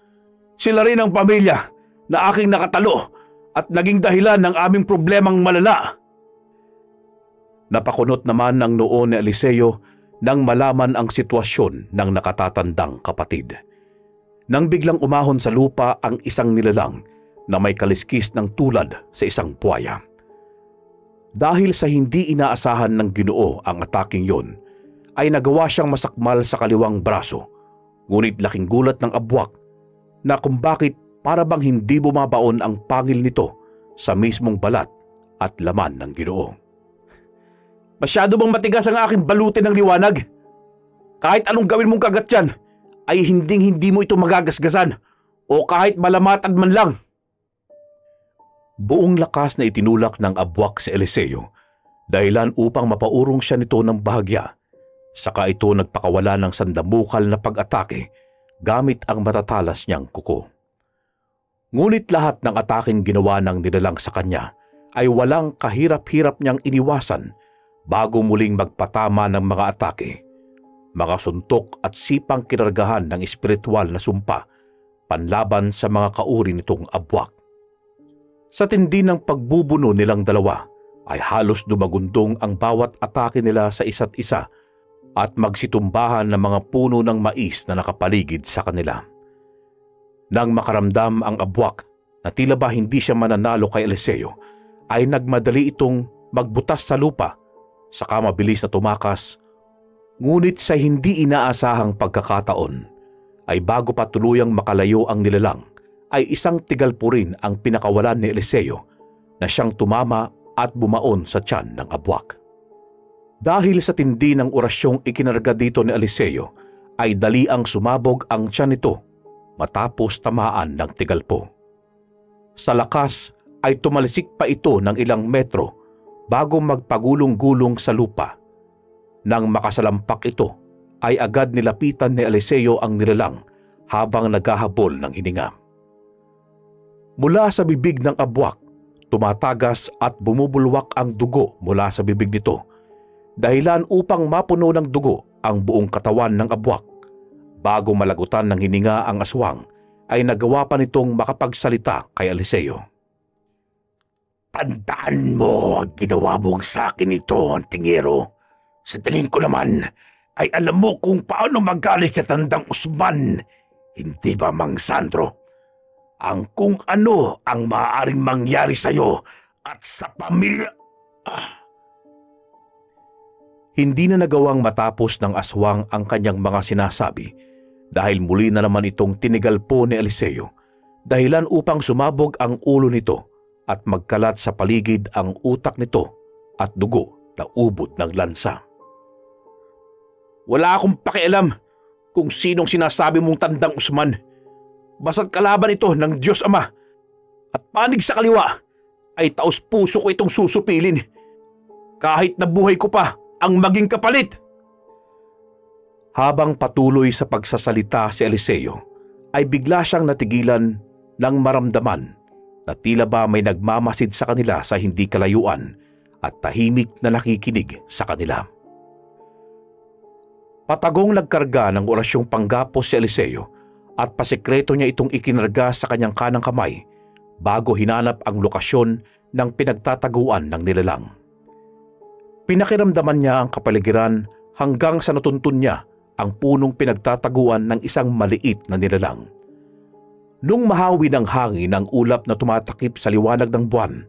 Sila rin ang pamilya na aking nakatalo at naging dahilan ng aming problemang malala. Napakunot naman ng noo ni Eliseo nang malaman ang sitwasyon ng nakatatandang kapatid. Nang biglang umahon sa lupa ang isang nilalang na may kaliskis ng tulad sa isang buwaya. Dahil sa hindi inaasahan ng Ginoo ang ataking yon, ay nagawa siyang masakmal sa kaliwang braso, ngunit laking gulat ng abwak na kung bakit para bang hindi bumabaon ang pangil nito sa mismong balat at laman ng Ginoo. Masyado bang matigas ang aking balutin ng liwanag? Kahit anong gawin mong kagat yan, ay hinding-hindi mo ito magagasgasan o kahit malamatad man lang. Buong lakas na itinulak ng abwak si Eliseo, dahilan upang mapaurong siya nito ng bahagya. Saka ito nagpakawala ng sandamukal na pag-atake gamit ang matatalas niyang kuko. Ngunit lahat ng ataking ginawa ng nilalang sa kanya ay walang kahirap-hirap niyang iniwasan bago muling magpatama ng mga atake, mga suntok at sipang kinargahan ng espiritual na sumpa panlaban sa mga kauri nitong abwak. Sa tindi ng pagbubuno nilang dalawa ay halos dumagundong ang bawat atake nila sa isa't isa at magsitumbahan ng mga puno ng mais na nakapaligid sa kanila. Nang makaramdam ang abwak na tila ba hindi siya mananalo kay Eliseo, ay nagmadali itong magbutas sa lupa, saka mabilis na tumakas. Ngunit sa hindi inaasahang pagkakataon, ay bago pa tuluyang makalayo ang nilalang, ay isang tigalpurin ang pinakawalan ni Eliseo na siyang tumama at bumaon sa tiyan ng abwak. Dahil sa tindi ng orasyong ikinarga dito ni Eliseo, ay dali ang sumabog ang tiyan nito matapos tamaan ng tigalpo. Sa lakas ay tumalisik pa ito ng ilang metro bago magpagulong-gulong sa lupa. Nang makasalampak ito, ay agad nilapitan ni Eliseo ang nilalang habang naghahabol ng hininga. Mula sa bibig ng abwak, tumatagas at bumubulwak ang dugo mula sa bibig nito, dahilan upang mapuno ng dugo ang buong katawan ng abwak. Bago malagutan ng hininga ang aswang, ay nagawa pa nitong makapagsalita kay Eliseo. Tandaan mo ang ginawa mong sa akin ito, Antingero. Sa tingin ko naman ay alam mo kung paano magalit sa tandang Usman, hindi ba, Mang Sandro? Ang kung ano ang maaaring mangyari sa iyo at sa pamilya. Hindi na nagawang matapos ng aswang ang kanyang mga sinasabi dahil muli na naman itong tinigalpo ni Eliseo, dahilan upang sumabog ang ulo nito at magkalat sa paligid ang utak nito at dugo na ubod ng lansa. Wala akong pakialam kung sinong sinasabi mong Tandang Usman. Basta't kalaban ito ng Diyos Ama at panig sa kaliwa ay taos puso ko itong susupilin. Kahit na buhay ko pa ang maging kapalit. Habang patuloy sa pagsasalita si Eliseo, ay bigla siyang natigilan nang maramdaman na tila ba may nagmamasid sa kanila sa hindi kalayuan at tahimik na nakikinig sa kanila. Patagong nagkarga ng orasyong panggapos si Eliseo at pasekreto niya itong ikinarga sa kanyang kanang kamay bago hinanap ang lokasyon ng pinagtataguan ng nilalang. Pinakiramdaman niya ang kapaligiran hanggang sa natuntun niya ang punong pinagtataguan ng isang maliit na nilalang. Nung mahawi ng hangin ang ulap na tumatakip sa liwanag ng buwan,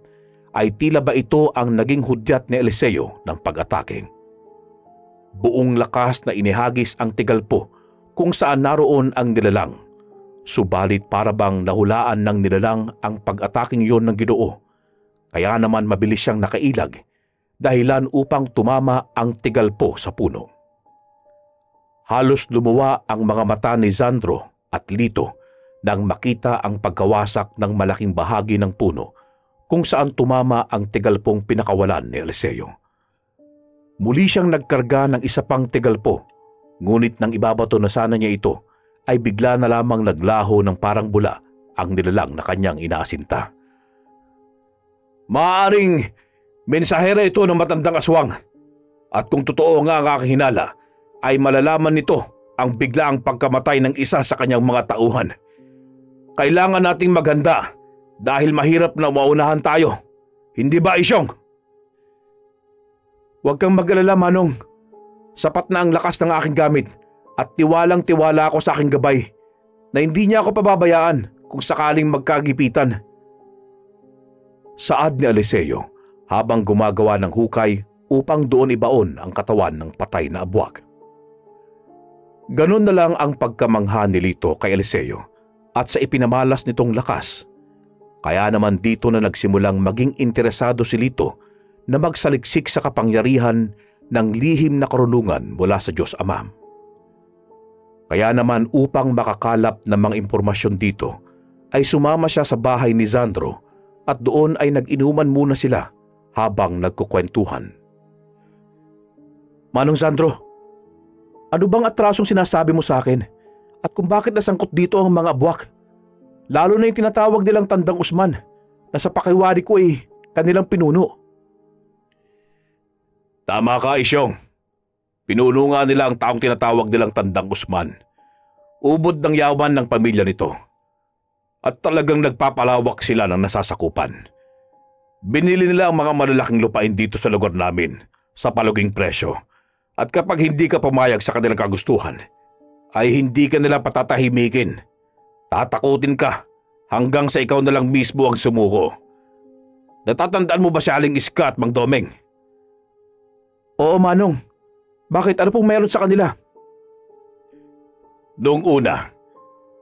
ay tila ba ito ang naging hudyat ni Eliseo ng pag-atake. Buong lakas na inihagis ang tigalpo kung saan naroon ang nilalang. Subalit para bang nahulaan ng nilalang ang pag-ataking iyon ng Ginoo. Kaya naman mabilis siyang nakailag, dahilan upang tumama ang tigalpo sa puno. Halos lumuwa ang mga mata ni Sandro at Lito nang makita ang pagkawasak ng malaking bahagi ng puno kung saan tumama ang tigalpong pinakawalan ni Eliseo. Muli siyang nagkarga ng isa pang tigalpo, ngunit nang ibabato na sana niya ito, ay bigla na lamang naglaho ng parang bula ang nilalang na kanyang inaasinta. Maaring mensahera ito ng matandang aswang, at kung totoo nga ang aking hinala, ay malalaman nito ang biglaang pagkamatay ng isa sa kanyang mga tauhan. Kailangan nating maghanda dahil mahirap na maunahan tayo. Hindi ba, Isyong? Huwag kang mag-alala, Manong. Sapat na ang lakas ng aking gamit at tiwalang-tiwala ako sa aking gabay na hindi niya ako pababayaan kung sakaling magkagipitan. Saad ni Eliseo habang gumagawa ng hukay upang doon ibaon ang katawan ng patay na abwag. Ganon na lang ang pagkamangha ni Lito kay Eliseo at sa ipinamalas nitong lakas. Kaya naman dito na nagsimulang maging interesado si Lito na magsaliksik sa kapangyarihan ng lihim na karunungan mula sa Diyos Ama. Kaya naman upang makakalap ng mga impormasyon dito, ay sumama siya sa bahay ni Sandro at doon ay nag-inuman muna sila habang nagkukwentuhan. Manong Sandro, ano bang atrasong sinasabi mo sa akin? At kung bakit nasangkot dito ang mga abwak? Lalo na yung tinatawag nilang Tandang Usman na sa pakiwari ko ay kanilang pinuno. Tama ka, Isyong. Pinuno nga nila ang taong tinatawag nilang Tandang Usman. Ubod ng yaman ng pamilya nito. At talagang nagpapalawak sila ng nasasakupan. Binili nila ang mga malalaking lupain dito sa lugar namin sa paluging presyo. At kapag hindi ka pumayag sa kanilang kagustuhan, ay hindi ka nila patatahimikin. Tatakutin ka hanggang sa ikaw na lang mismo ang sumuko. Natatandaan mo ba si Aling Iska at Mang Domeng? Oo, Manong. Bakit? Ano pong meron sa kanila? Noong una,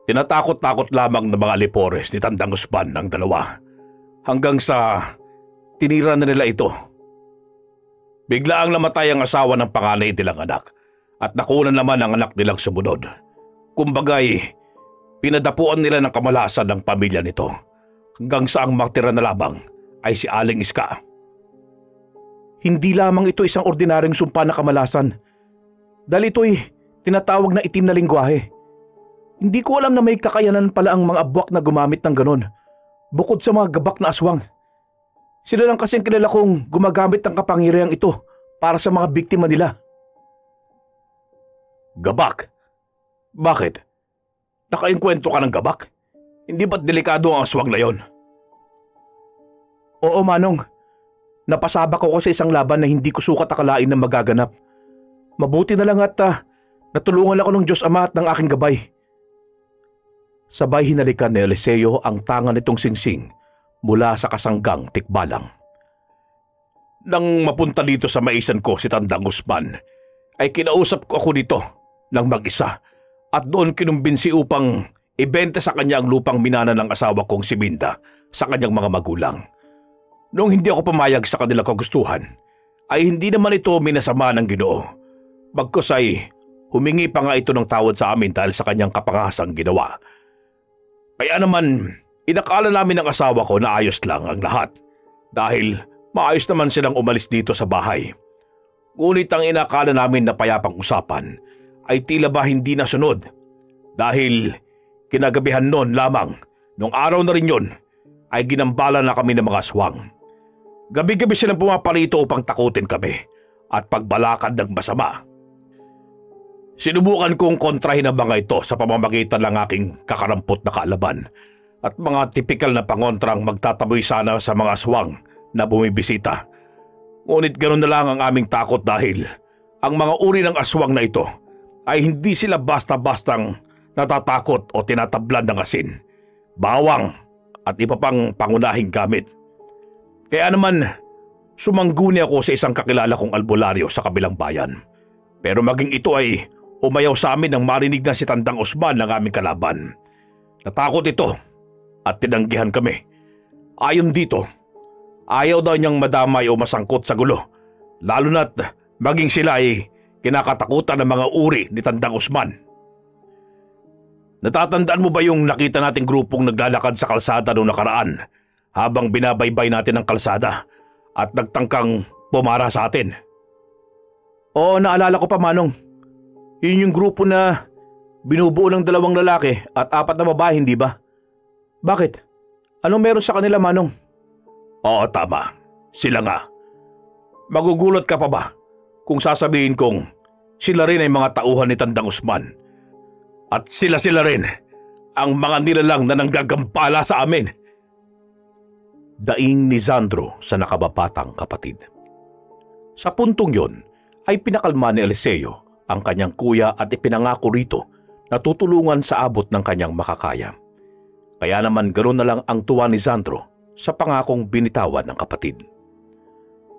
tinatakot-takot lamang ng mga alipores ni Tandang Usman ng dalawa hanggang sa tinira na nila ito. Bigla ang namatay ang asawa ng panganay nilang anak at nakunan naman ang anak nilang sumunod. Kumbagay, pinadapuan nila ng kamalasan ng pamilya nito hanggang sa ang matira na labang ay si Aling Iska. Hindi lamang ito isang ordinaryong sumpa na kamalasan. Dahil ito'y tinatawag na itim na lingwahe. Hindi ko alam na may kakayanan pala ang mga abwak na gumamit ng ganon, bukod sa mga gabak na aswang. Sila lang kasing kilala kong gumagamit ng kapangyarihang ito para sa mga biktima nila. Gabak? Bakit? Nakainkwento ka ng gabak? Hindi ba't delikado ang aswang na yon? Oo, Manong. Napasabak ako sa isang laban na hindi ko sukat akalain na magaganap. Mabuti na lang at natulungan ako ng Diyos Ama at ng aking gabay. Sabay hinalikan ni Eliseo ang tanga nitong singsing mula sa kasanggang tikbalang. Nang mapunta dito sa maisan ko si Tandang Usman, ay kinausap ko ako dito ng mag-isa at doon kinumbinsi upang ibenta sa kanya ang lupang minana ng asawa kong si Minda sa kanyang mga magulang. Noong hindi ako pumayag sa kanilang kagustuhan, ay hindi naman ito minasama ng Ginoo. Bagkus ay Humingi pa nga ito ng tawad sa amin dahil sa kanyang kapangasang ginawa. Kaya naman, inakala namin ng asawa ko na ayos lang ang lahat dahil maayos naman silang umalis dito sa bahay. Ngunit ang inakala namin na payapang usapan ay tila ba hindi nasunod dahil kinagabihan noon lamang, nung araw na rin yun, ay ginambala na kami ng mga aswang. Gabi-gabi silang pumaparito upang takutin kami at pagbalakad ng masama. Sinubukan kong kontrahin ang mga ito sa pamamagitan ng aking kakarampot na kaalaban at mga tipikal na pangontrang magtataboy sana sa mga aswang na bumibisita. Ngunit ganoon na lang ang aming takot dahil ang mga uri ng aswang na ito ay hindi sila basta-bastang natatakot o tinatablan ng asin, bawang at iba pang pangunahing gamit. Kaya naman, sumangguni ako sa isang kakilala kong albularyo sa kabilang bayan. Pero maging ito ay umayaw sa amin nang marinig na si Tandang Usman ng aming kalaban. Natakot ito at tinanggihan kami. Ayon dito, ayaw daw niyang madamay o masangkot sa gulo, lalo na't maging sila ay kinakatakutan ng mga uri ni Tandang Usman. Natatandaan mo ba yung nakita nating grupong naglalakad sa kalsada noong nakaraan habang binabaybay natin ang kalsada at nagtangkang pumara sa atin? Oo, naalala ko pa, Manong. Yun yung grupo na binubuo ng 2 lalaki at 4 na babae, hindi ba? Bakit? Anong meron sa kanila, Manong? Oo, tama. Sila nga. Magugulat ka pa ba kung sasabihin kong sila rin ay mga tauhan ni Tandang Usman? At sila rin ang mga nilalang na nanggagampala sa amin. Daing ni Sandro sa nakababatang kapatid. Sa puntong yon ay pinakalma ni Eliseo ang kanyang kuya at ipinangako rito na tutulungan sa abot ng kanyang makakaya. Kaya naman ganoon na lang ang tuwa ni Sandro sa pangakong binitawan ng kapatid.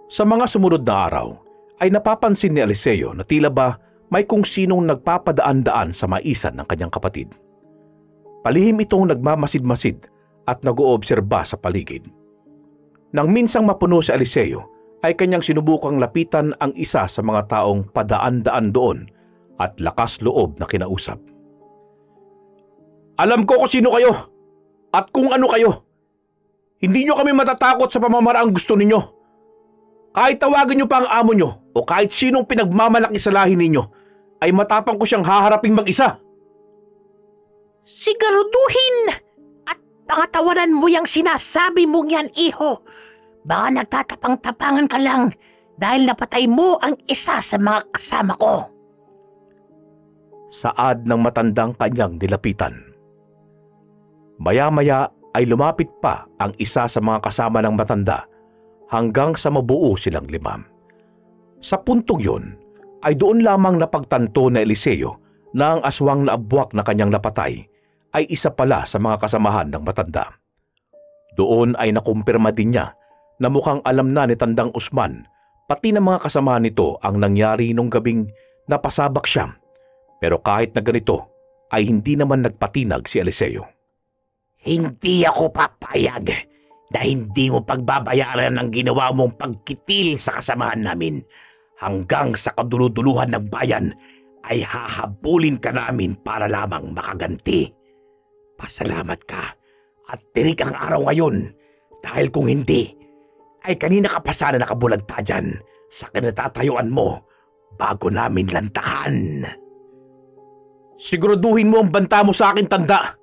Sa mga sumunod na araw ay napapansin ni Eliseo na tila ba may kung sinong nagpapadaan-daan sa maisan ng kanyang kapatid. Palihim itong nagmamasid-masid at nag-oobserba sa paligid. Nang minsang mapuno si Eliseo, ay kanyang sinubukang lapitan ang isa sa mga taong padaan-daan doon at lakas loob na kinausap. Alam ko kung sino kayo at kung ano kayo. Hindi nyo kami matatakot sa pamamaraang gusto ninyo. Kahit tawagin nyo pa ang amo nyo o kahit sinong pinagmamalaki sa lahi ninyo, ay matapang ko siyang haharaping mag-isa. Siguraduhin at pangatawanan mo yung sinasabi mong yan, iho. Baka nagtatapang-tapangan ka lang dahil napatay mo ang isa sa mga kasama ko. Saad ng matandang kanyang nilapitan. Maya-maya ay lumapit pa ang isa sa mga kasama ng matanda hanggang sa mabuo silang 5. Sa puntong yon ay doon lamang napagtanto na Eliseo na ang aswang na abwak na kanyang napatay ay isa pala sa mga kasamahan ng matanda. Doon ay nakumpirma din niya na mukhang alam na ni Tandang Usman pati ng mga kasamahan nito ang nangyari nung gabing napasabak siya. Pero kahit na ganito ay hindi naman nagpatinag si Eliseo. Hindi ako papayag na hindi mo pagbabayaran ang ginawa mong pagkitil sa kasamahan namin. Hanggang sa kaduluduluhan ng bayan ay hahabulin ka namin para lamang makaganti. Pasalamat ka at tirik ang araw ngayon dahil kung hindi, ay kanina ka pa sana nakabulagta dyan sa kinatatayuan mo bago namin lantakan. Siguraduhin mo ang banta mo sa akin, tanda.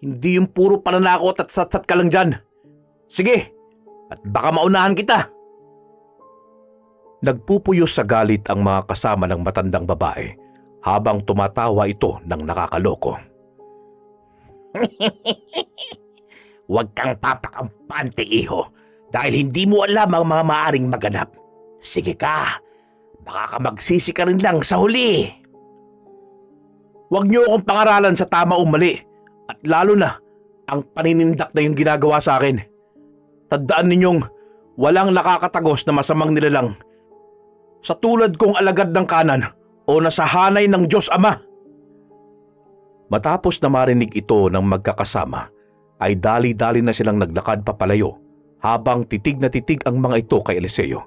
Hindi yung puro pananakot at satsat ka lang dyan. Sige, at baka maunahan kita. Nagpupuyos sa galit ang mga kasama ng matandang babae habang tumatawa ito ng nakakaloko. Huwag kang papakampante, iho, dahil hindi mo alam ang mga maaring maganap. Sige ka, baka ka magsisi ka rin lang sa huli. Huwag niyo akong pangaralan sa tama o mali at lalo na ang paninindak na yung ginagawa sa akin. Tandaan ninyong walang nakakatagos na masamang nilalang sa tulad kong alagad ng kanan o nasahanay ng Diyos Ama. Matapos na marinig ito ng magkakasama, ay dali-dali na silang naglakad papalayo habang titig na titig ang mga ito kay Eliseo.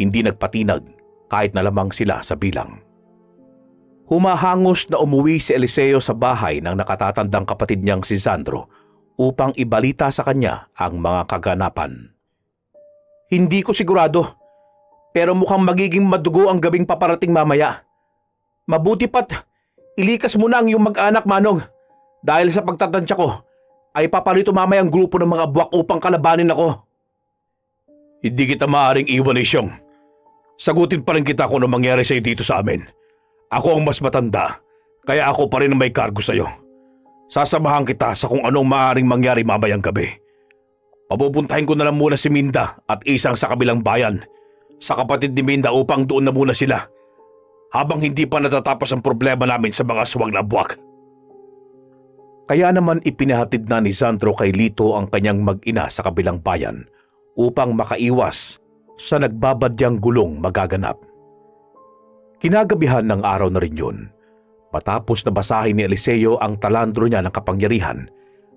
Hindi nagpatinag kahit na lamang sila sa bilang. Humahangos na umuwi si Eliseo sa bahay ng nakatatandang kapatid niyang si Sandro upang ibalita sa kanya ang mga kaganapan. Hindi ko sigurado, pero mukhang magiging madugo ang gabing paparating mamaya. Mabuti pat, ilikas mo na ang iyong mag-anak, Manong, dahil sa pagtatansya ko ay paparito mamaya ang grupo ng mga buwak upang kalabanin ako. Hindi kita maaaring iwan, Isyong. Sagutin pa rin kita kung ano mangyari sa'yo dito sa amin. Ako ang mas matanda, kaya ako pa rin ang may kargo sa'yo. Sasamahan kita sa kung anong maaaring mangyari mamayang gabi. Papupuntahin ko na lang muna si Minda at isang sa kabilang bayan, sa kapatid ni Minda upang doon na muna sila, habang hindi pa natatapos ang problema namin sa mga aswang na buwak. Kaya naman ipinahatid na ni Sandro kay Lito ang kanyang mag-ina sa kabilang bayan upang makaiwas sa nagbabadyang gulong magaganap. Kinagabihan ng araw na rin yun, matapos na basahin ni Eliseo ang talandro niya ng kapangyarihan,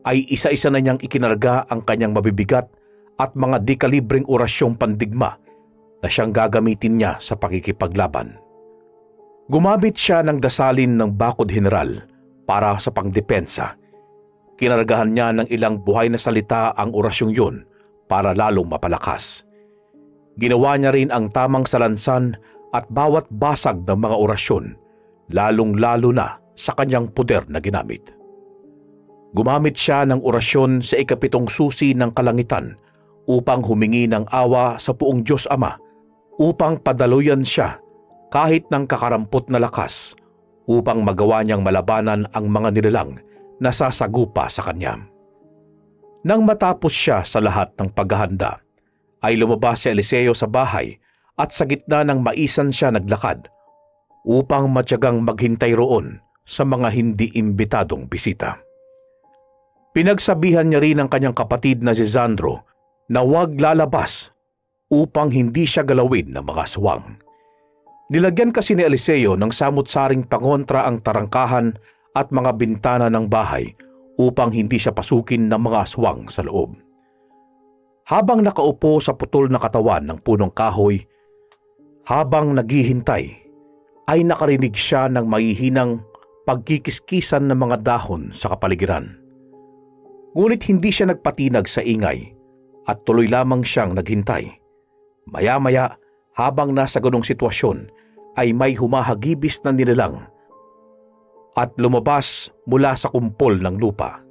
ay isa-isa na niyang ikinarga ang kanyang mabibigat at mga dekalibreng orasyong pandigma na siyang gagamitin niya sa pakikipaglaban. Gumamit siya ng dasalin ng bakod general para sa pangdepensa. Kinargahan niya ng ilang buhay na salita ang orasyong yun para lalong mapalakas. Ginawa niya rin ang tamang salansan at bawat basag ng mga orasyon, lalong-lalo na sa kanyang puder na ginamit. Gumamit siya ng orasyon sa ikapitong susi ng kalangitan upang humingi ng awa sa puong Diyos Ama, upang padaluyan siya kahit ng kakarampot na lakas, upang magawa niyang malabanan ang mga nilalang na sasagupa sa kanya. Nang matapos siya sa lahat ng paghahanda, ay lumabas si Eliseo sa bahay at sa gitna ng maisan siya naglakad upang matyagang maghintay roon sa mga hindi imbitadong bisita. Pinagsabihan niya rin ang kanyang kapatid na si Sandro na huwag lalabas upang hindi siya galawin ng mga aswang. Nilagyan kasi ni Eliseo ng samut-saring pangontra ang tarangkahan at mga bintana ng bahay upang hindi siya pasukin ng mga aswang sa loob. Habang nakaupo sa putol na katawan ng punong kahoy, habang naghihintay, ay nakarinig siya ng mahihinang pagkikiskisan ng mga dahon sa kapaligiran. Ngunit hindi siya nagpatinag sa ingay at tuloy lamang siyang naghintay. Maya-maya, habang nasa ganong sitwasyon, ay may humahagibis na nilalang at lumabas mula sa kumpol ng lupa.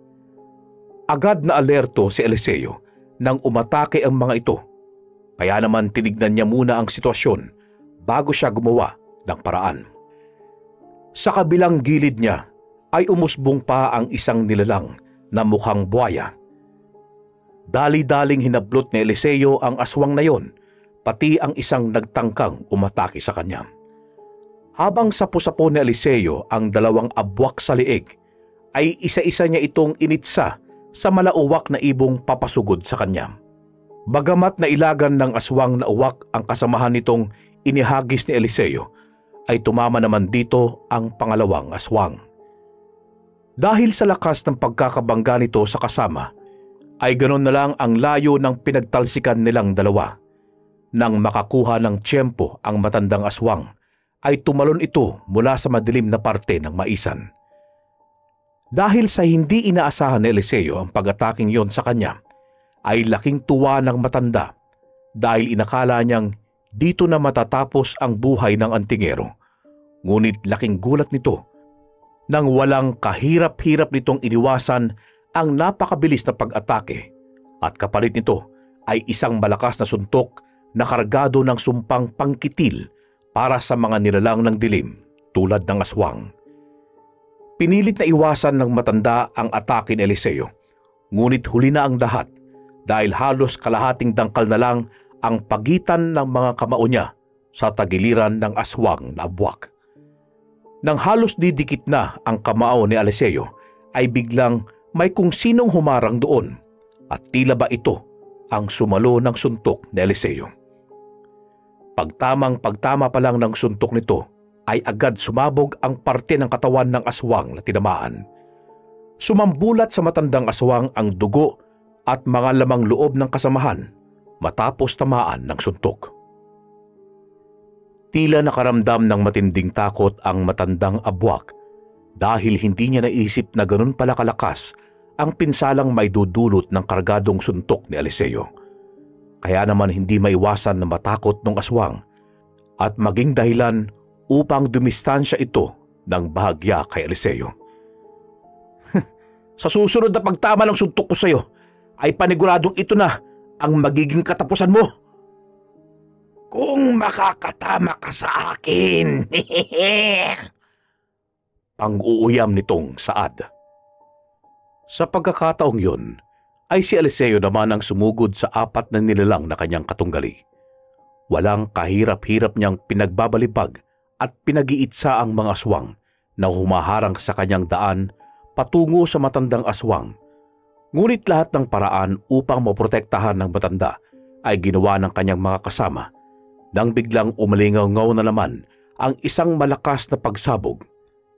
Agad na alerto si Eliseo nang umatake ang mga ito. Kaya naman tinignan niya muna ang sitwasyon bago siya gumawa ng paraan. Sa kabilang gilid niya ay umusbong pa ang isang nilalang na mukhang buwaya. Dali-daling hinablot ni Eliseo ang aswang na yon, pati ang isang nagtangkang umatake sa kanya. Habang sapo-sapo ni Eliseo ang dalawang abwak sa liig, ay isa-isa niya itong initsa sa malauwak na ibong papasugod sa kanya. Bagamat nailagan ng aswang na uwak ang kasamahan nitong inihagis ni Eliseo, ay tumama naman dito ang pangalawang aswang. Dahil sa lakas ng pagkakabangga nito sa kasama, ay ganon na lang ang layo ng pinagtalsikan nilang dalawa. Nang makakuha ng tiyempo ang matandang aswang, ay tumalon ito mula sa madilim na parte ng maisan. Dahil sa hindi inaasahan ni Eliseo ang pag-ataking yon sa kanya, ay laking tuwa ng matanda dahil inakala niyang dito na matatapos ang buhay ng antingero. Ngunit laking gulat nito nang walang kahirap-hirap nitong iniwasan ang napakabilis na pag-atake, at kapalit nito ay isang malakas na suntok na kargado ng sumpang pangkitil para sa mga nilalang ng dilim tulad ng aswang. Pinilit na iwasan ng matanda ang atake ni Eliseo, ngunit huli na ang lahat dahil halos kalahating dangkal na lang ang pagitan ng mga kamao niya sa tagiliran ng aswang na abwak. Nang halos didikit na ang kamao ni Eliseo, ay biglang may kung sinong humarang doon at tila ba ito ang sumalo ng suntok ni Eliseo. Pagtama pa lang ng suntok nito, ay agad sumabog ang parte ng katawan ng aswang na tinamaan. Sumambulat sa matandang aswang ang dugo at mga lamang loob ng kasamahan matapos tamaan ng suntok. Tila nakaramdam ng matinding takot ang matandang abwak dahil hindi niya naisip na ganun pala kalakas ang pinsalang may dudulot ng kargadong suntok ni Eliseo. Kaya naman hindi maiwasan na matakot ng aswang at maging dahilan upang dumistansya ito ng bahagya kay Eliseo. Sa susunod na pagtama ng suntok ko sa iyo, ay paniguradong ito na ang magiging katapusan mo. Kung makakatama ka sa akin. Pang-uuyam nitong Saad. Sa pagkakataong yun, ay si Eliseo naman ang sumugod sa 4 na nilalang na kanyang katunggali. Walang kahirap-hirap niyang pinagbabalibag at pinag-iitsa ang mga aswang na humaharang sa kanyang daan patungo sa matandang aswang. Ngunit lahat ng paraan upang maprotektahan ng matanda ay ginawa ng kanyang mga kasama nang biglang umalingaw-ngaw na naman ang isang malakas na pagsabog,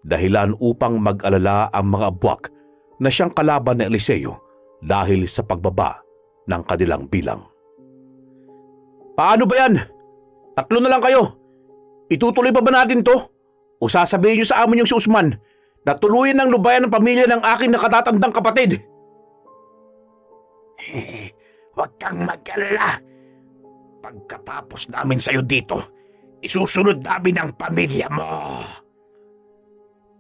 dahilan upang mag-alala ang mga abwak na siyang kalaban ni Eliseo dahil sa pagbaba ng kanilang bilang. Paano ba yan? 3 na lang kayo. Itutuloy pa ba natin to? O sasabihin niyo sa amin yung si Usman na tuluyan ng lubayan ng pamilya ng aking nakatatandang kapatid? Huwag kang mag-alala. Pagkatapos namin sa'yo dito, isusunod namin ang pamilya mo.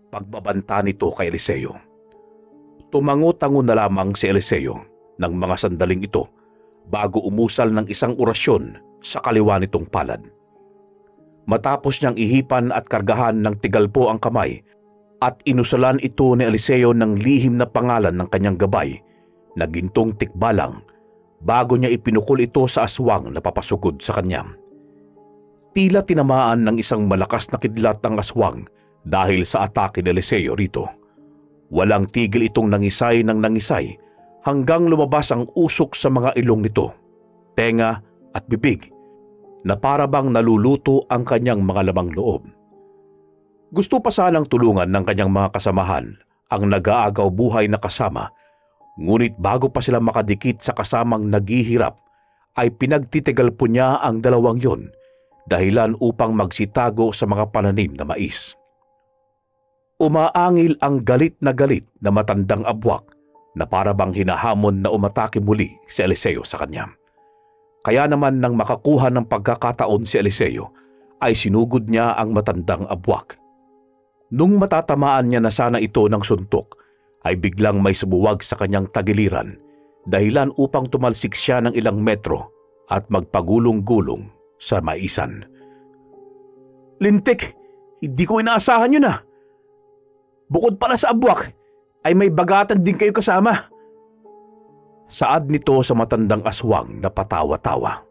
Pagbabanta nito kay Eliseo. Tumango-tango na lamang si Eliseo ng mga sandaling ito bago umusal ng isang orasyon sa kaliwa nitong palad. Matapos niyang ihipan at kargahan ng tigalpo ang kamay at inusalan ito ni Eliseo ng lihim na pangalan ng kanyang gabay na gintong tikbalang bago niya ipinukol ito sa aswang na papasugod sa kanya. Tila tinamaan ng isang malakas na kidlat ang aswang dahil sa atake ni Eliseo rito. Walang tigil itong nangisay ng nangisay hanggang lumabas ang usok sa mga ilong nito, tenga at bibig na para bang naluluto ang kanyang mga lamang loob. Gusto pa sanang tulungan ng kanyang mga kasamahan ang nag-aagaw buhay na kasama. Ngunit bago pa sila makadikit sa kasamang naghihirap, ay pinagtitigal po niya ang dalawang yon, dahilan upang magsitago sa mga pananim na mais. Umaangil ang galit na matandang abwak na para bang hinahamon na umatake muli si Eliseo sa kanya. Kaya naman nang makakuha ng pagkakataon si Eliseo, ay sinugod niya ang matandang abwak. Nung matatamaan niya na sana ito ng suntok, ay biglang may sumuwag sa kanyang tagiliran, dahilan upang tumalsik siya ng ilang metro at magpagulong-gulong sa maisan. Lintik, hindi ko inaasahan yun ah. Bukod pala sa abwak, ay may bagatan din kayo kasama. Saad nito sa matandang aswang na patawa-tawa.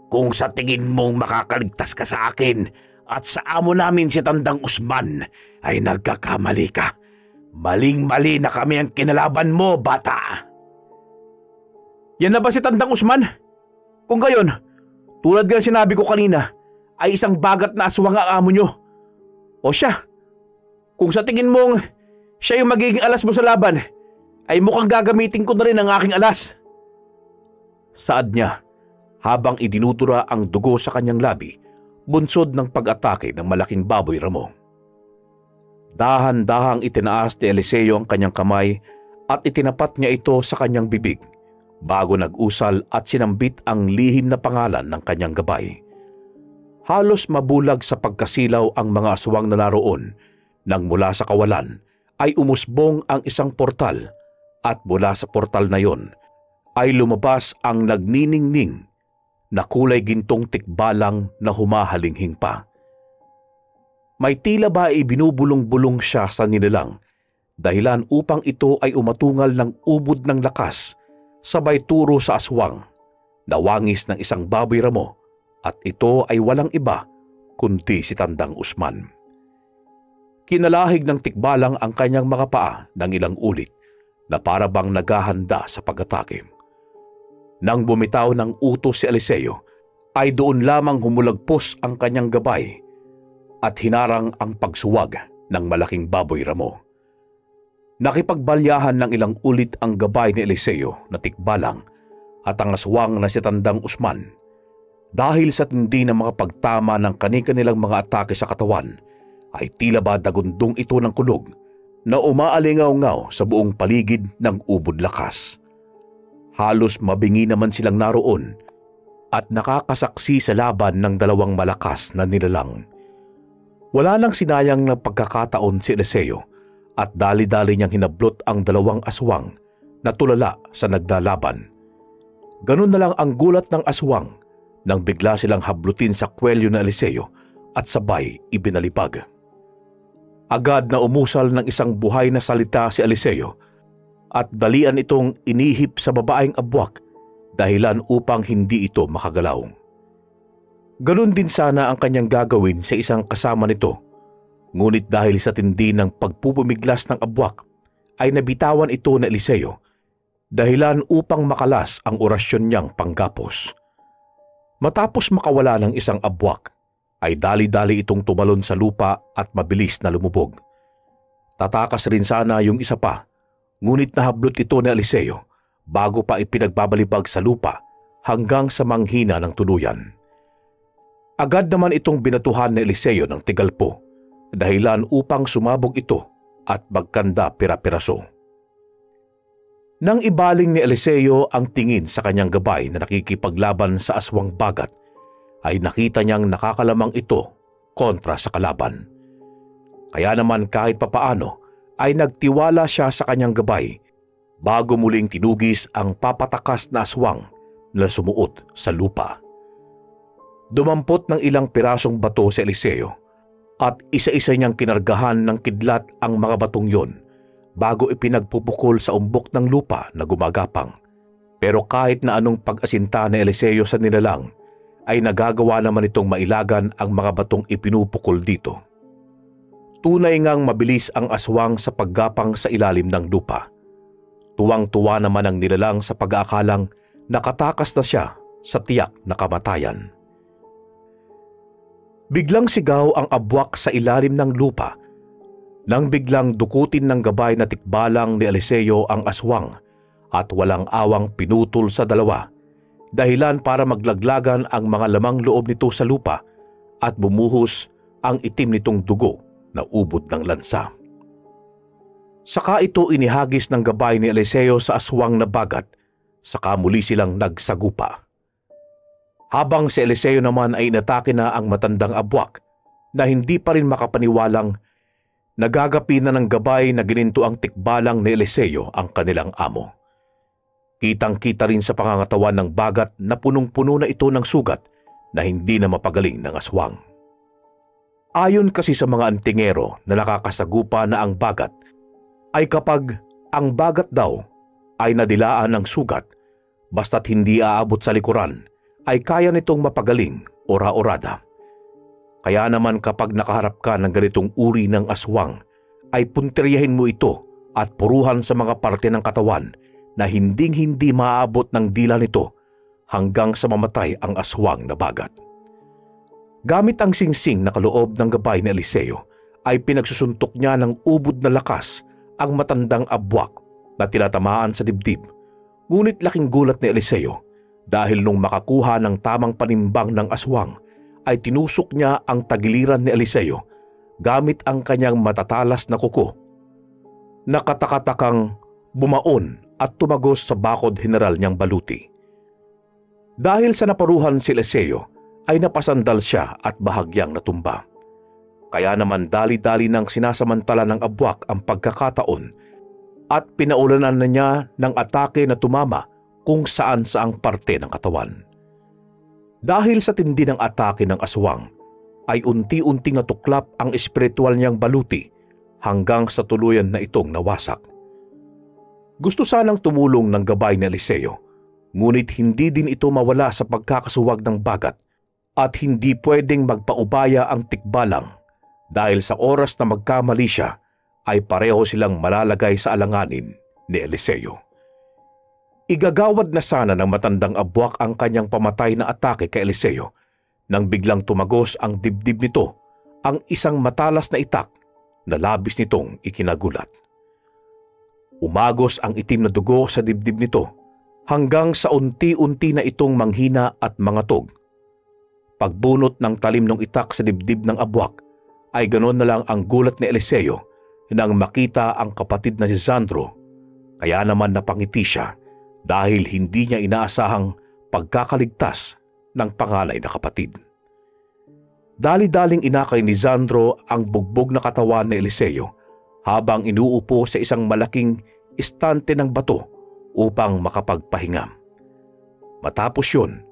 Kung sa tingin mong makakaligtas ka sa akin at sa amo namin si Tandang Usman, ay nagkakamali ka. Maling-mali na kami ang kinalaban mo, bata. Yan na ba si Tandang Usman? Kung gayon, tulad nga sinabi ko kanina, ay isang bagat na aswang ang amo nyo. O siya, kung sa tingin mong siya yung magiging alas mo sa laban, ay mukhang gagamitin ko na rin ang aking alas. Saad niya, habang idinudura ang dugo sa kanyang labi, bunsod ng pag-atake ng malaking baboy ramo. Dahan-dahang itinaas ni Eliseo ang kanyang kamay at itinapat niya ito sa kanyang bibig bago nag-usal at sinambit ang lihim na pangalan ng kanyang gabay. Halos mabulag sa pagkasilaw ang mga aswang na naroon nang mula sa kawalan ay umusbong ang isang portal at mula sa portal na yon ay lumabas ang nagniningning na kulay gintong tikbalang na humahalinghing pa. May tila ba ay binubulong-bulong siya sa nilalang, dahilan upang ito ay umatungal ng ubod ng lakas, sabay turo sa aswang, nawangis ng isang baboy ramo, at ito ay walang iba kundi si Tandang Usman. Kinalahig ng tikbalang ang kanyang mga paa ng ilang ulit na para bang naghahanda sa pag-atake. Nang bumitaw ng utos si Eliseo, ay doon lamang humulagpos ang kanyang gabay at hinarang ang pagsuwag ng malaking baboy ramo. Nakipagbalyahan ng ilang ulit ang gabay ni Eliseo na tikbalang at ang aswang na si Tandang Usman. Dahil sa tindi na mga pagtama ng kani-kanilang mga atake sa katawan, ay tila ba dagundong ito ng kulog na umaalingaw-ngaw sa buong paligid ng ubod lakas. Halos mabingi naman silang naroon at nakakasaksi sa laban ng dalawang malakas na nilalang. Wala nang sinayang na pagkakataon si Eliseo at dali-dali niyang hinablot ang dalawang aswang na tulala sa naglalaban. Ganun na lang ang gulat ng aswang nang bigla silang hablutin sa kwelyo na Eliseo at sabay ibinalibag. Agad na umusal ng isang buhay na salita si Eliseo at dalian itong inihip sa babaeng abwak dahilan upang hindi ito makagalaw. Ganun din sana ang kanyang gagawin sa isang kasama nito, ngunit dahil sa tindi ng pagpupumiglas ng abwak ay nabitawan ito na Eliseo dahilan upang makalas ang orasyon niyang panggapos. Matapos makawala ng isang abwak, ay dali-dali itong tumalon sa lupa at mabilis na lumubog. Tatakas rin sana yung isa pa, ngunit nahablot ito ni Eliseo bago pa ipinagbabalibag sa lupa hanggang sa manghina ng tuluyan. Agad naman itong binatuhan ni Eliseo ng tigalpo, dahilan upang sumabog ito at magkanda pira-piraso. Nang ibaling ni Eliseo ang tingin sa kanyang gabay na nakikipaglaban sa aswang bagat, ay nakita niyang nakakalamang ito kontra sa kalaban. Kaya naman kahit papaano ay nagtiwala siya sa kanyang gabay bago muling tinugis ang papatakas na aswang na sumuot sa lupa. Dumampot ng ilang pirasong bato si Eliseo at isa-isa niyang kinargahan ng kidlat ang mga batong yon bago ipinagpupukol sa umbok ng lupa na gumagapang. Pero kahit na anong pag-asinta ni Eliseo sa nilalang, ay nagagawa naman itong mailagan ang mga batong ipinupukol dito. Tunay ngang mabilis ang aswang sa paggapang sa ilalim ng lupa. Tuwang-tuwa naman ang nilalang sa pag-aakalang nakatakas na siya sa tiyak na kamatayan. Biglang sigaw ang abwak sa ilalim ng lupa nang biglang dukutin ng gabay na tikbalang ni Eliseo ang aswang at walang awang pinutol sa dalawa, dahilan para maglaglagan ang mga lamang loob nito sa lupa at bumuhos ang itim nitong dugo na ubod ng lansa. Saka ito inihagis ng gabay ni Eliseo sa aswang na bagat, saka muli silang nagsagupa. Habang si Eliseo naman ay inatake na ang matandang abwak na hindi pa rin makapaniwalang nagagapi na ng gabay na gininto ang tikbalang ni Eliseo ang kanilang amo. Kitang-kita rin sa pangangatawan ng bagat na punong-puno na ito ng sugat na hindi na mapagaling ng aswang. Ayon kasi sa mga antingero na nakakasagupa na ang bagat, ay kapag ang bagat daw ay nadilaan ng sugat, basta't hindi aabot sa likuran, ay kaya nitong mapagaling ora-orada. Kaya naman kapag nakaharap ka ng ganitong uri ng aswang, ay punteriyahin mo ito at puruhan sa mga parte ng katawan na hinding-hindi maaabot ng dila nito hanggang sa mamatay ang aswang na bagat. Gamit ang singsing na kaloob ng gabay ni Eliseo, ay pinagsusuntok niya ng ubod na lakas ang matandang abwak na tinatamaan sa dibdib. Ngunit laking gulat ni Eliseo dahil nung makakuha ng tamang panimbang ng aswang, ay tinusok niya ang tagiliran ni Eliseo gamit ang kanyang matatalas na kuko. Nakatakatakang bumaon at tumagos sa bakod general niyang baluti. Dahil sa naparuhan si Eliseo, ay napasandal siya at bahagyang natumba. Kaya naman dali-dali nang sinasamantala ng abwak ang pagkakataon at pinaulanan na niya ng atake na tumama kung saan-saang parte ng katawan. Dahil sa tindi ng atake ng aswang, ay unti-unting natuklap ang espiritual niyang baluti hanggang sa tuluyan na itong nawasak. Gusto sanang tumulong ng gabay ni Eliseo, ngunit hindi din ito mawala sa pagkakasuwag ng bagat at hindi pwedeng magpaubaya ang tikbalang dahil sa oras na magkamali siya ay pareho silang malalagay sa alanganin ni Eliseo. Igagawad na sana ng matandang abwak ang kanyang pamatay na atake kay Eliseo nang biglang tumagos ang dibdib nito ang isang matalas na itak na labis nitong ikinagulat. Umagos ang itim na dugo sa dibdib nito hanggang sa unti-unti na itong manghina at mangatog pagbunot ng talim ng itak sa dibdib ng abwak, ay ganon na lang ang gulat ni Eliseo nang makita ang kapatid na si Sandro. Kaya naman napangiti siya dahil hindi niya inaasahang pagkakaligtas ng panganay na kapatid. Dali-daling inakay ni Sandro ang bugbog na katawan ni Eliseo habang inuupo sa isang malaking istante ng bato upang makapagpahinga. Matapos yun,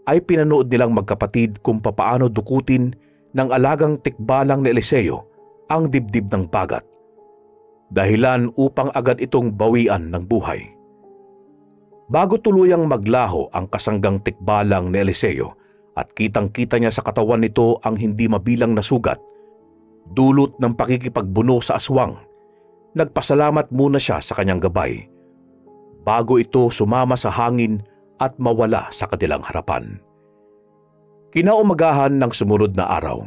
ay pinanood nilang magkapatid kung papaano dukutin ng alagang tikbalang ni Eliseo ang dibdib ng bagat, dahilan upang agad itong bawian ng buhay. Bago tuluyang maglaho ang kasanggang tikbalang ni Eliseo at kitang-kita niya sa katawan nito ang hindi mabilang na sugat, dulot ng pakikipagbuno sa aswang, nagpasalamat muna siya sa kanyang gabay bago ito sumama sa hangin at mawala sa kanilang harapan. Kinaumagahan ng sumunod na araw,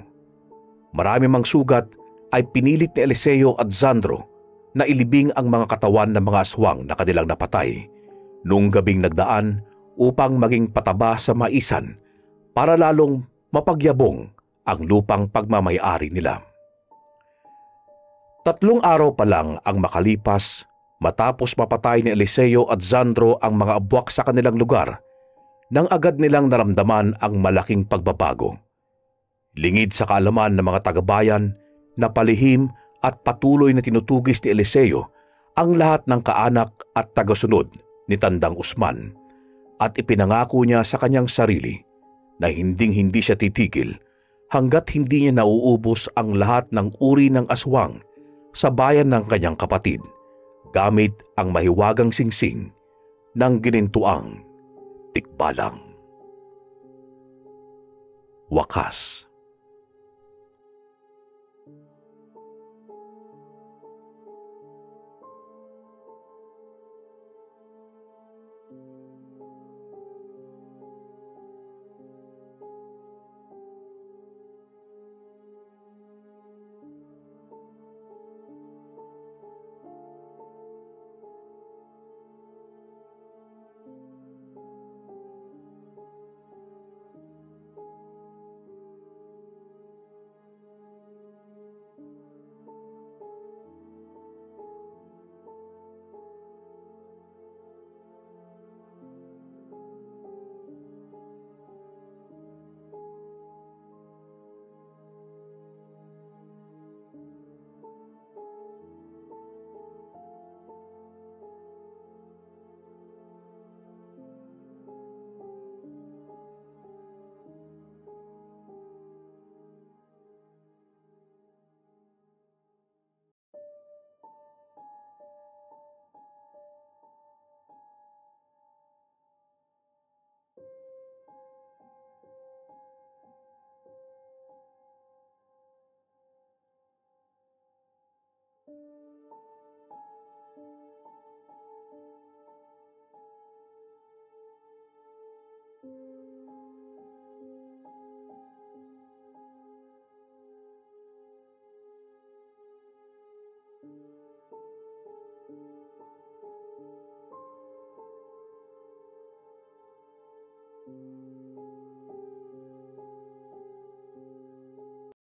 marami mang sugat ay pinilit ni Eliseo at Sandro na ilibing ang mga katawan ng mga aswang na kanilang napatay noong gabing nagdaan upang maging pataba sa maisan para lalong mapagyabong ang lupang pagmamayari nila. 3 araw pa lang ang makalipas matapos mapatay ni Eliseo at Sandro ang mga abwak sa kanilang lugar, nang agad nilang naramdaman ang malaking pagbabago. Lingid sa kaalaman ng mga tagabayan na palihim at patuloy na tinutugis ni Eliseo ang lahat ng kaanak at tagasunod ni Tandang Usman, at ipinangako niya sa kanyang sarili na hinding-hindi siya titigil hanggat hindi niya nauubos ang lahat ng uri ng aswang sa bayan ng kanyang kapatid, gamit ang mahiwagang singsing ng ginintuang tikbalang. Wakas.